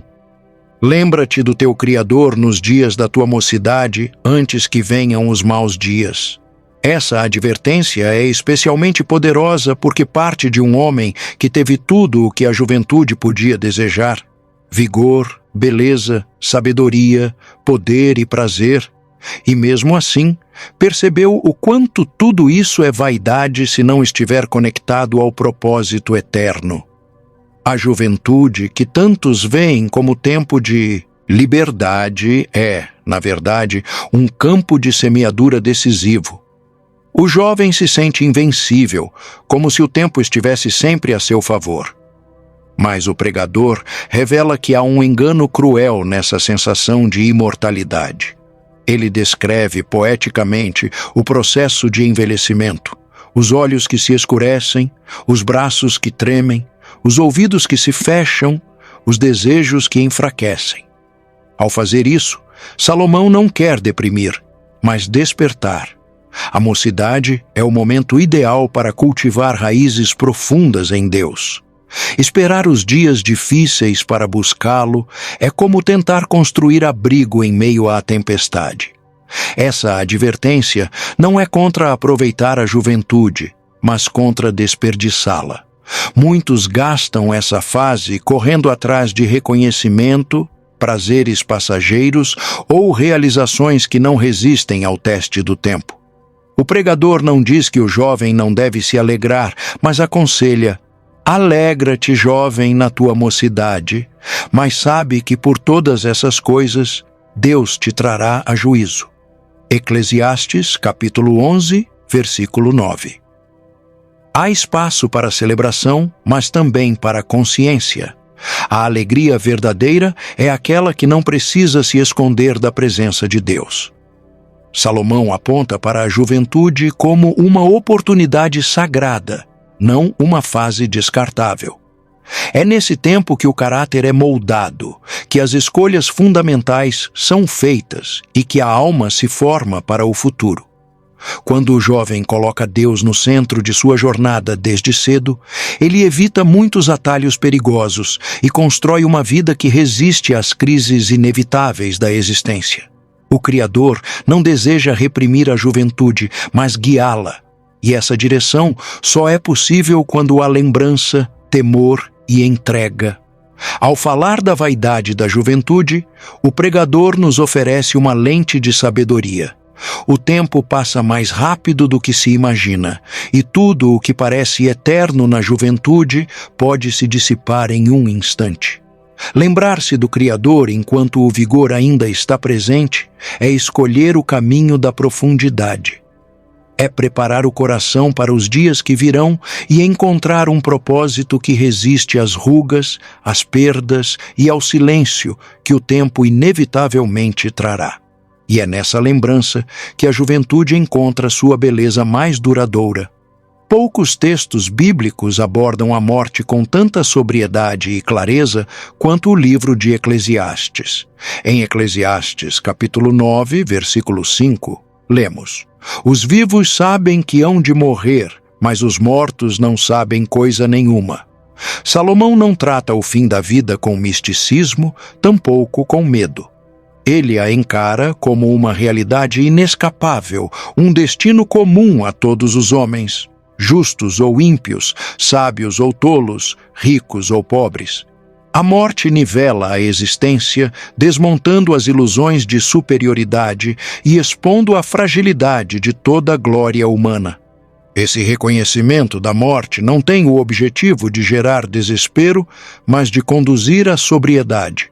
Lembra-te do teu Criador nos dias da tua mocidade, antes que venham os maus dias. Essa advertência é especialmente poderosa porque parte de um homem que teve tudo o que a juventude podia desejar: vigor, beleza, sabedoria, poder e prazer. E mesmo assim, percebeu o quanto tudo isso é vaidade se não estiver conectado ao propósito eterno. A juventude, que tantos veem como tempo de liberdade, é, na verdade, um campo de semeadura decisivo. O jovem se sente invencível, como se o tempo estivesse sempre a seu favor. Mas o pregador revela que há um engano cruel nessa sensação de imortalidade. Ele descreve poeticamente o processo de envelhecimento, os olhos que se escurecem, os braços que tremem, os ouvidos que se fecham, os desejos que enfraquecem. Ao fazer isso, Salomão não quer deprimir, mas despertar. A mocidade é o momento ideal para cultivar raízes profundas em Deus. Esperar os dias difíceis para buscá-lo é como tentar construir abrigo em meio à tempestade. Essa advertência não é contra aproveitar a juventude, mas contra desperdiçá-la. Muitos gastam essa fase correndo atrás de reconhecimento, prazeres passageiros ou realizações que não resistem ao teste do tempo. O pregador não diz que o jovem não deve se alegrar, mas aconselha: alegra-te, jovem, na tua mocidade, mas sabe que por todas essas coisas Deus te trará a juízo. Eclesiastes, capítulo 11, versículo 9. Há espaço para celebração, mas também para consciência. A alegria verdadeira é aquela que não precisa se esconder da presença de Deus. Salomão aponta para a juventude como uma oportunidade sagrada, não uma fase descartável. É nesse tempo que o caráter é moldado, que as escolhas fundamentais são feitas e que a alma se forma para o futuro. Quando o jovem coloca Deus no centro de sua jornada desde cedo, ele evita muitos atalhos perigosos e constrói uma vida que resiste às crises inevitáveis da existência. O Criador não deseja reprimir a juventude, mas guiá-la. E essa direção só é possível quando há lembrança, temor e entrega. Ao falar da vaidade da juventude, o pregador nos oferece uma lente de sabedoria. O tempo passa mais rápido do que se imagina, e tudo o que parece eterno na juventude pode se dissipar em um instante. Lembrar-se do Criador enquanto o vigor ainda está presente é escolher o caminho da profundidade. É preparar o coração para os dias que virão e encontrar um propósito que resiste às rugas, às perdas e ao silêncio que o tempo inevitavelmente trará. E é nessa lembrança que a juventude encontra sua beleza mais duradoura. Poucos textos bíblicos abordam a morte com tanta sobriedade e clareza quanto o livro de Eclesiastes. Em Eclesiastes, capítulo 9, versículo 5, lemos: Os vivos sabem que hão de morrer, mas os mortos não sabem coisa nenhuma. Salomão não trata o fim da vida com misticismo, tampouco com medo. Ele a encara como uma realidade inescapável, um destino comum a todos os homens, justos ou ímpios, sábios ou tolos, ricos ou pobres. A morte nivela a existência, desmontando as ilusões de superioridade e expondo a fragilidade de toda a glória humana. Esse reconhecimento da morte não tem o objetivo de gerar desespero, mas de conduzir à sobriedade.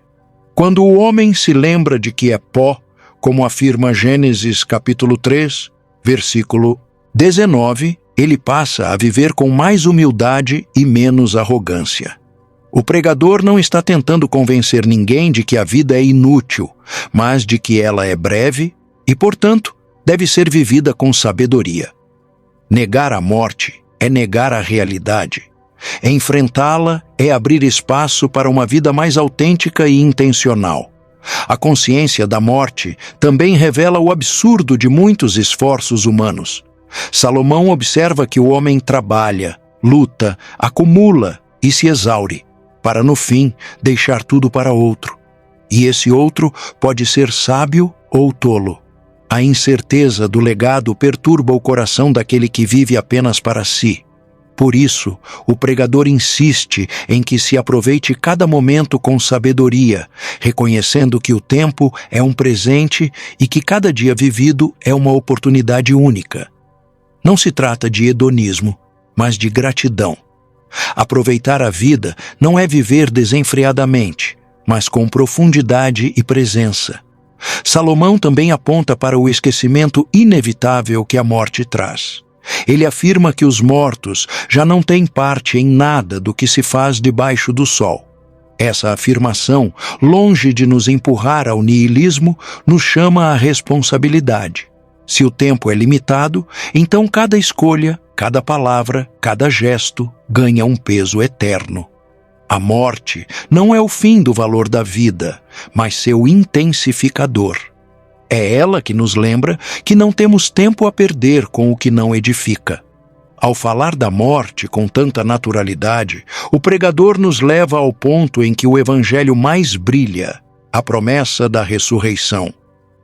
Quando o homem se lembra de que é pó, como afirma Gênesis capítulo 3, versículo 19, ele passa a viver com mais humildade e menos arrogância. O pregador não está tentando convencer ninguém de que a vida é inútil, mas de que ela é breve e, portanto, deve ser vivida com sabedoria. Negar a morte é negar a realidade. Enfrentá-la é abrir espaço para uma vida mais autêntica e intencional. A consciência da morte também revela o absurdo de muitos esforços humanos. Salomão observa que o homem trabalha, luta, acumula e se exaure, para no fim deixar tudo para outro. E esse outro pode ser sábio ou tolo. A incerteza do legado perturba o coração daquele que vive apenas para si. Por isso, o pregador insiste em que se aproveite cada momento com sabedoria, reconhecendo que o tempo é um presente e que cada dia vivido é uma oportunidade única. Não se trata de hedonismo, mas de gratidão. Aproveitar a vida não é viver desenfreadamente, mas com profundidade e presença. Salomão também aponta para o esquecimento inevitável que a morte traz. Ele afirma que os mortos já não têm parte em nada do que se faz debaixo do sol. Essa afirmação, longe de nos empurrar ao niilismo, nos chama à responsabilidade. Se o tempo é limitado, então cada escolha, cada palavra, cada gesto ganha um peso eterno. A morte não é o fim do valor da vida, mas seu intensificador. É ela que nos lembra que não temos tempo a perder com o que não edifica. Ao falar da morte com tanta naturalidade, o pregador nos leva ao ponto em que o evangelho mais brilha, a promessa da ressurreição.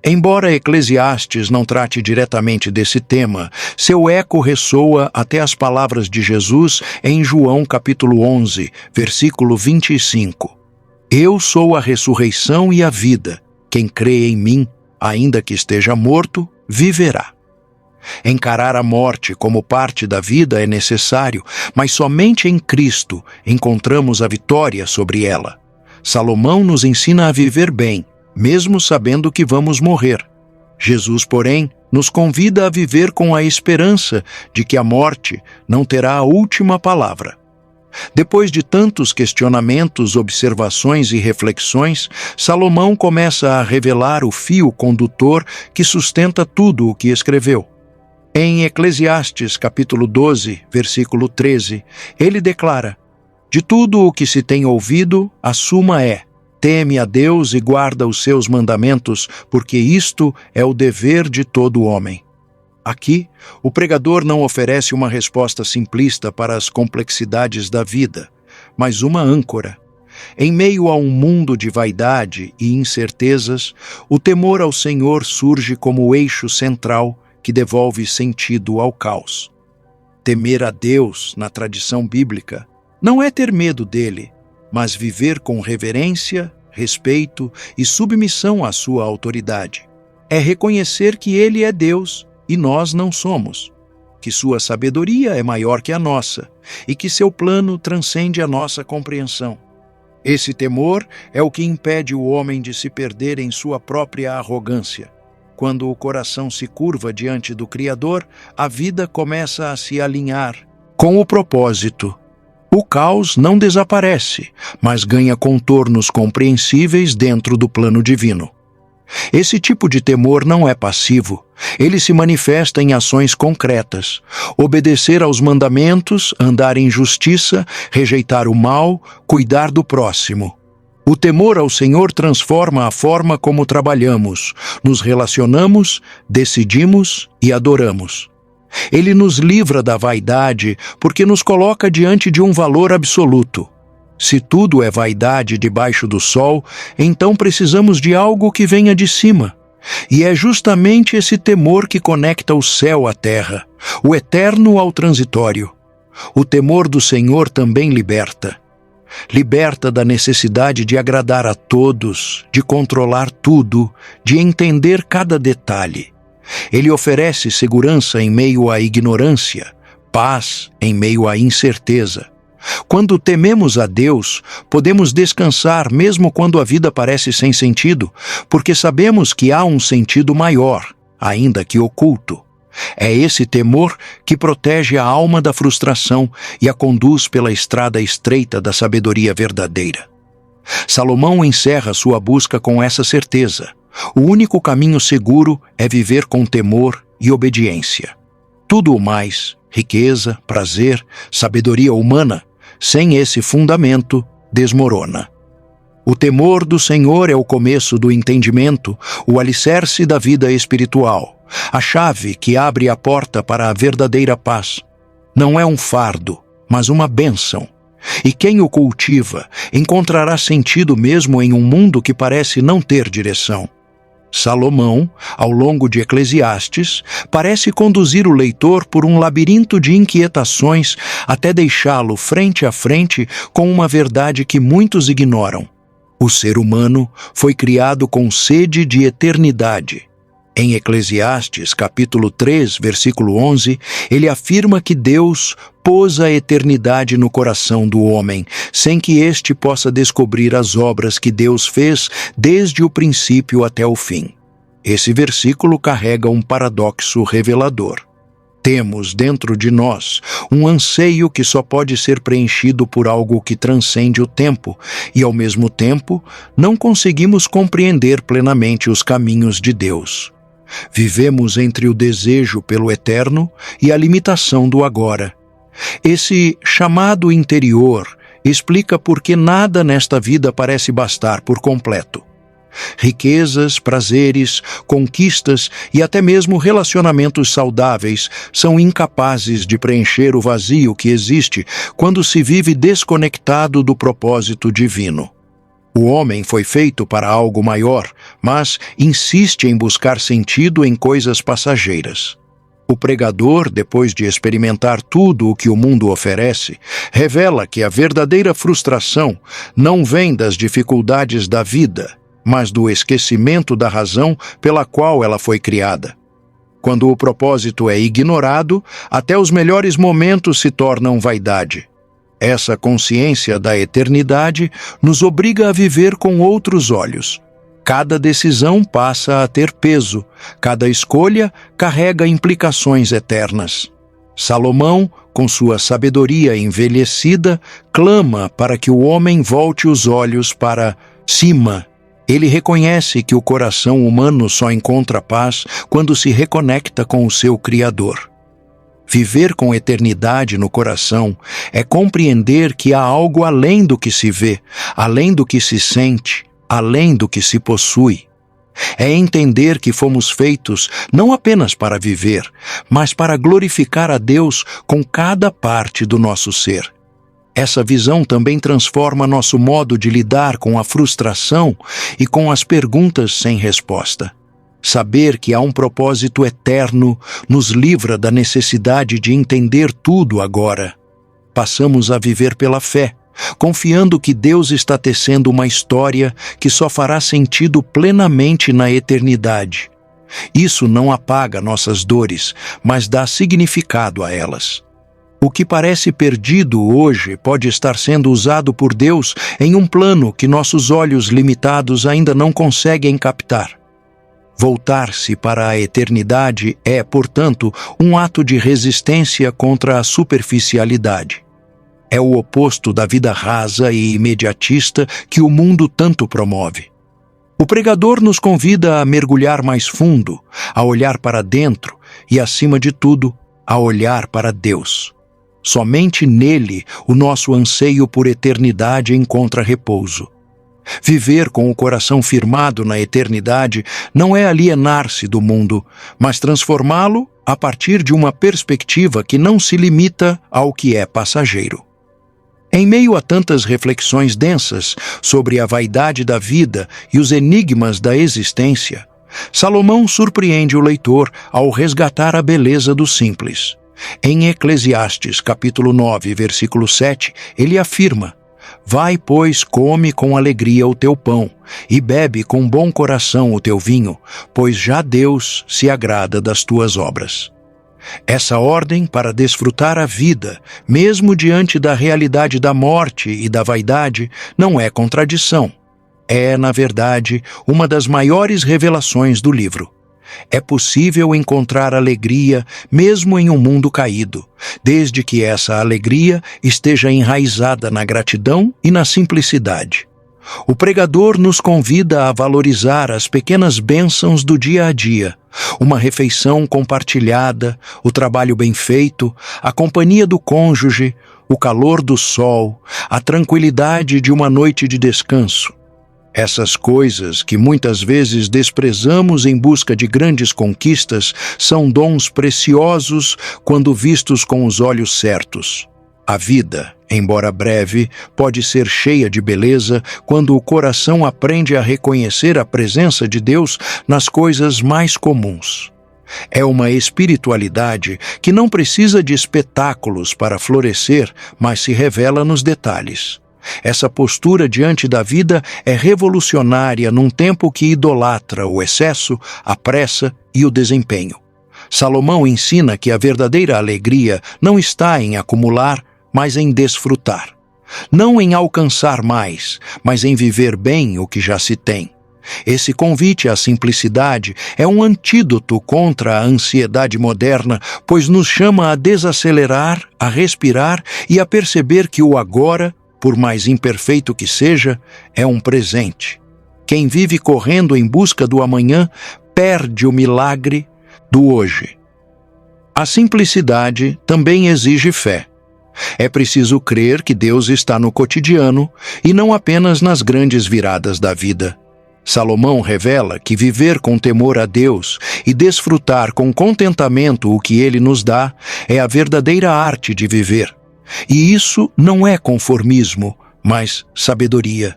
Embora Eclesiastes não trate diretamente desse tema, seu eco ressoa até as palavras de Jesus em João capítulo 11, versículo 25. Eu sou a ressurreição e a vida. Quem crê em mim, ainda que esteja morto, viverá. Encarar a morte como parte da vida é necessário, mas somente em Cristo encontramos a vitória sobre ela. Salomão nos ensina a viver bem, mesmo sabendo que vamos morrer. Jesus, porém, nos convida a viver com a esperança de que a morte não terá a última palavra. Depois de tantos questionamentos, observações e reflexões, Salomão começa a revelar o fio condutor que sustenta tudo o que escreveu. Em Eclesiastes capítulo 12, versículo 13, ele declara: de tudo o que se tem ouvido, a suma é: teme a Deus e guarda os seus mandamentos, porque isto é o dever de todo homem. Aqui, o pregador não oferece uma resposta simplista para as complexidades da vida, mas uma âncora. Em meio a um mundo de vaidade e incertezas, o temor ao Senhor surge como o eixo central que devolve sentido ao caos. Temer a Deus, na tradição bíblica, não é ter medo dele, mas viver com reverência, respeito e submissão à sua autoridade. É reconhecer que ele é Deus e nós não somos, que sua sabedoria é maior que a nossa e que seu plano transcende a nossa compreensão. Esse temor é o que impede o homem de se perder em sua própria arrogância. Quando o coração se curva diante do Criador, a vida começa a se alinhar com o propósito. O caos não desaparece, mas ganha contornos compreensíveis dentro do plano divino. Esse tipo de temor não é passivo, ele se manifesta em ações concretas: obedecer aos mandamentos, andar em justiça, rejeitar o mal, cuidar do próximo. O temor ao Senhor transforma a forma como trabalhamos, nos relacionamos, decidimos e adoramos. Ele nos livra da vaidade porque nos coloca diante de um valor absoluto. Se tudo é vaidade debaixo do sol, então precisamos de algo que venha de cima. E é justamente esse temor que conecta o céu à terra, o eterno ao transitório. O temor do Senhor também liberta. Liberta da necessidade de agradar a todos, de controlar tudo, de entender cada detalhe. Ele oferece segurança em meio à ignorância, paz em meio à incerteza. Quando tememos a Deus, podemos descansar mesmo quando a vida parece sem sentido, porque sabemos que há um sentido maior, ainda que oculto. É esse temor que protege a alma da frustração e a conduz pela estrada estreita da sabedoria verdadeira. Salomão encerra sua busca com essa certeza. O único caminho seguro é viver com temor e obediência. Tudo o mais, riqueza, prazer, sabedoria humana, sem esse fundamento, desmorona. O temor do Senhor é o começo do entendimento, o alicerce da vida espiritual, a chave que abre a porta para a verdadeira paz. Não é um fardo, mas uma bênção. E quem o cultiva encontrará sentido mesmo em um mundo que parece não ter direção. Salomão, ao longo de Eclesiastes, parece conduzir o leitor por um labirinto de inquietações até deixá-lo frente a frente com uma verdade que muitos ignoram. O ser humano foi criado com sede de eternidade. Em Eclesiastes, capítulo 3, versículo 11, ele afirma que Deus pôs a eternidade no coração do homem, sem que este possa descobrir as obras que Deus fez desde o princípio até o fim. Esse versículo carrega um paradoxo revelador. Temos dentro de nós um anseio que só pode ser preenchido por algo que transcende o tempo e, ao mesmo tempo, não conseguimos compreender plenamente os caminhos de Deus. Vivemos entre o desejo pelo eterno e a limitação do agora. Esse chamado interior explica por que nada nesta vida parece bastar por completo. Riquezas, prazeres, conquistas e até mesmo relacionamentos saudáveis são incapazes de preencher o vazio que existe quando se vive desconectado do propósito divino. O homem foi feito para algo maior, mas insiste em buscar sentido em coisas passageiras. O pregador, depois de experimentar tudo o que o mundo oferece, revela que a verdadeira frustração não vem das dificuldades da vida, mas do esquecimento da razão pela qual ela foi criada. Quando o propósito é ignorado, até os melhores momentos se tornam vaidade. Essa consciência da eternidade nos obriga a viver com outros olhos. Cada decisão passa a ter peso, cada escolha carrega implicações eternas. Salomão, com sua sabedoria envelhecida, clama para que o homem volte os olhos para cima. Ele reconhece que o coração humano só encontra paz quando se reconecta com o seu Criador. Viver com eternidade no coração é compreender que há algo além do que se vê, além do que se sente, além do que se possui. É entender que fomos feitos não apenas para viver, mas para glorificar a Deus com cada parte do nosso ser. Essa visão também transforma nosso modo de lidar com a frustração e com as perguntas sem resposta. Saber que há um propósito eterno nos livra da necessidade de entender tudo agora. Passamos a viver pela fé, confiando que Deus está tecendo uma história que só fará sentido plenamente na eternidade. Isso não apaga nossas dores, mas dá significado a elas. O que parece perdido hoje pode estar sendo usado por Deus em um plano que nossos olhos limitados ainda não conseguem captar. Voltar-se para a eternidade é, portanto, um ato de resistência contra a superficialidade. É o oposto da vida rasa e imediatista que o mundo tanto promove. O pregador nos convida a mergulhar mais fundo, a olhar para dentro e, acima de tudo, a olhar para Deus. Somente nele o nosso anseio por eternidade encontra repouso. Viver com o coração firmado na eternidade não é alienar-se do mundo, mas transformá-lo a partir de uma perspectiva que não se limita ao que é passageiro. Em meio a tantas reflexões densas sobre a vaidade da vida e os enigmas da existência, Salomão surpreende o leitor ao resgatar a beleza do simples. Em Eclesiastes, capítulo 9, versículo 7, ele afirma: Vai, pois, come com alegria o teu pão, e bebe com bom coração o teu vinho, pois já Deus se agrada das tuas obras. Essa ordem para desfrutar a vida, mesmo diante da realidade da morte e da vaidade, não é contradição. É, na verdade, uma das maiores revelações do livro. É possível encontrar alegria mesmo em um mundo caído, desde que essa alegria esteja enraizada na gratidão e na simplicidade. O pregador nos convida a valorizar as pequenas bênçãos do dia a dia, uma refeição compartilhada, o trabalho bem feito, a companhia do cônjuge, o calor do sol, a tranquilidade de uma noite de descanso. Essas coisas que muitas vezes desprezamos em busca de grandes conquistas são dons preciosos quando vistos com os olhos certos. A vida, embora breve, pode ser cheia de beleza quando o coração aprende a reconhecer a presença de Deus nas coisas mais comuns. É uma espiritualidade que não precisa de espetáculos para florescer, mas se revela nos detalhes. Essa postura diante da vida é revolucionária num tempo que idolatra o excesso, a pressa e o desempenho. Salomão ensina que a verdadeira alegria não está em acumular, mas em desfrutar. Não em alcançar mais, mas em viver bem o que já se tem. Esse convite à simplicidade é um antídoto contra a ansiedade moderna, pois nos chama a desacelerar, a respirar e a perceber que o agora, por mais imperfeito que seja, é um presente. Quem vive correndo em busca do amanhã perde o milagre do hoje. A simplicidade também exige fé. É preciso crer que Deus está no cotidiano e não apenas nas grandes viradas da vida. Salomão revela que viver com temor a Deus e desfrutar com contentamento o que Ele nos dá é a verdadeira arte de viver. E isso não é conformismo, mas sabedoria.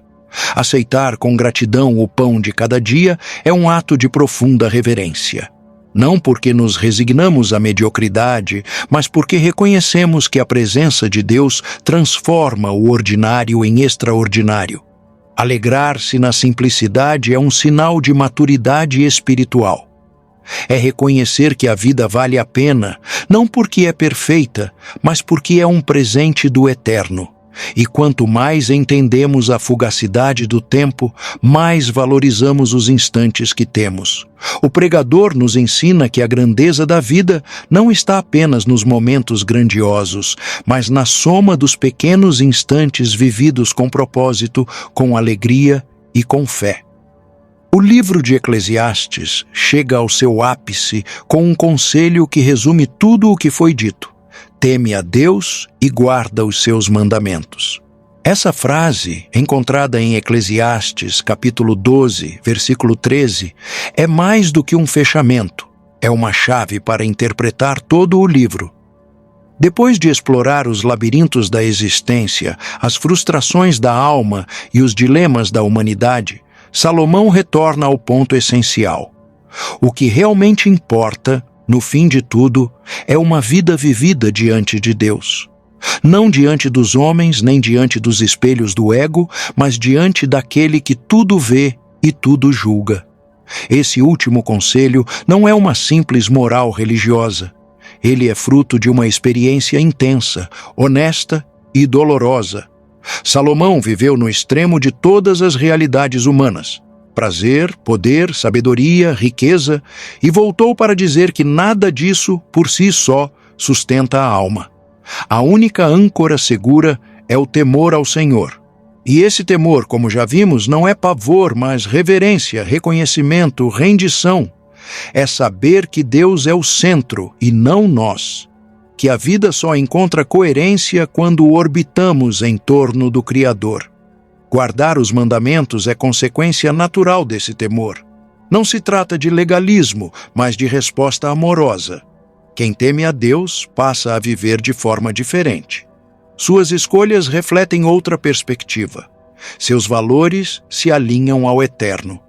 Aceitar com gratidão o pão de cada dia é um ato de profunda reverência. Não porque nos resignamos à mediocridade, mas porque reconhecemos que a presença de Deus transforma o ordinário em extraordinário. Alegrar-se na simplicidade é um sinal de maturidade espiritual. É reconhecer que a vida vale a pena, não porque é perfeita, mas porque é um presente do eterno. E quanto mais entendemos a fugacidade do tempo, mais valorizamos os instantes que temos. O pregador nos ensina que a grandeza da vida não está apenas nos momentos grandiosos, mas na soma dos pequenos instantes vividos com propósito, com alegria e com fé. O livro de Eclesiastes chega ao seu ápice com um conselho que resume tudo o que foi dito. Teme a Deus e guarda os seus mandamentos. Essa frase, encontrada em Eclesiastes, capítulo 12, versículo 13, é mais do que um fechamento, é uma chave para interpretar todo o livro. Depois de explorar os labirintos da existência, as frustrações da alma e os dilemas da humanidade, Salomão retorna ao ponto essencial. O que realmente importa, no fim de tudo, é uma vida vivida diante de Deus. Não diante dos homens, nem diante dos espelhos do ego, mas diante daquele que tudo vê e tudo julga. Esse último conselho não é uma simples moral religiosa. Ele é fruto de uma experiência intensa, honesta e dolorosa. Salomão viveu no extremo de todas as realidades humanas. Prazer, poder, sabedoria, riqueza, e voltou para dizer que nada disso, por si só, sustenta a alma. A única âncora segura é o temor ao Senhor. E esse temor, como já vimos, não é pavor, mas reverência, reconhecimento, rendição. É saber que Deus é o centro e não nós. Que a vida só encontra coerência quando orbitamos em torno do Criador. Guardar os mandamentos é consequência natural desse temor. Não se trata de legalismo, mas de resposta amorosa. Quem teme a Deus passa a viver de forma diferente. Suas escolhas refletem outra perspectiva. Seus valores se alinham ao eterno.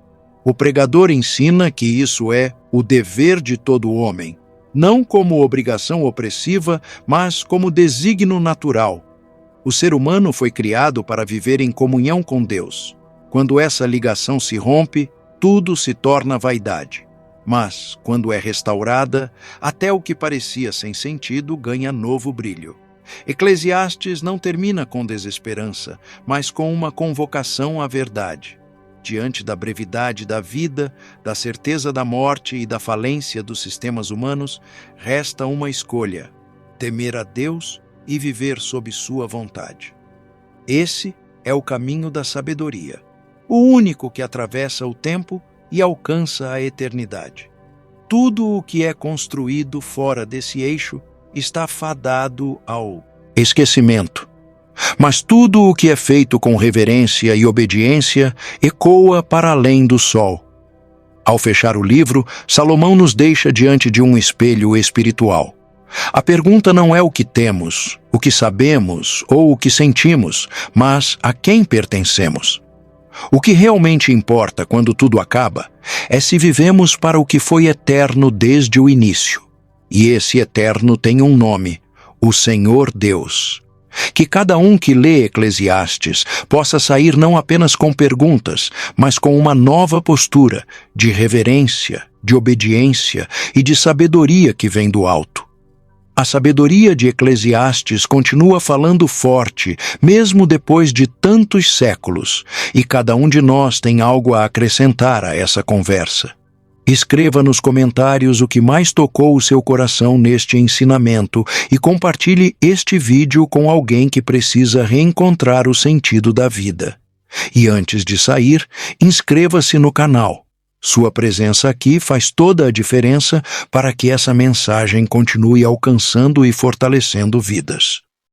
O pregador ensina que isso é o dever de todo homem, não como obrigação opressiva, mas como desígnio natural. O ser humano foi criado para viver em comunhão com Deus. Quando essa ligação se rompe, tudo se torna vaidade. Mas, quando é restaurada, até o que parecia sem sentido ganha novo brilho. Eclesiastes não termina com desesperança, mas com uma convocação à verdade. Diante da brevidade da vida, da certeza da morte e da falência dos sistemas humanos, resta uma escolha: temer a Deus e viver sob sua vontade. Esse é o caminho da sabedoria, o único que atravessa o tempo e alcança a eternidade. Tudo o que é construído fora desse eixo está fadado ao esquecimento. Mas tudo o que é feito com reverência e obediência ecoa para além do sol. Ao fechar o livro, Salomão nos deixa diante de um espelho espiritual. A pergunta não é o que temos, o que sabemos ou o que sentimos, mas a quem pertencemos. O que realmente importa quando tudo acaba é se vivemos para o que foi eterno desde o início. E esse eterno tem um nome: o Senhor Deus. Que cada um que lê Eclesiastes possa sair não apenas com perguntas, mas com uma nova postura de reverência, de obediência e de sabedoria que vem do alto. A sabedoria de Eclesiastes continua falando forte, mesmo depois de tantos séculos, e cada um de nós tem algo a acrescentar a essa conversa. Escreva nos comentários o que mais tocou o seu coração neste ensinamento e compartilhe este vídeo com alguém que precisa reencontrar o sentido da vida. E antes de sair, inscreva-se no canal. Sua presença aqui faz toda a diferença para que essa mensagem continue alcançando e fortalecendo vidas.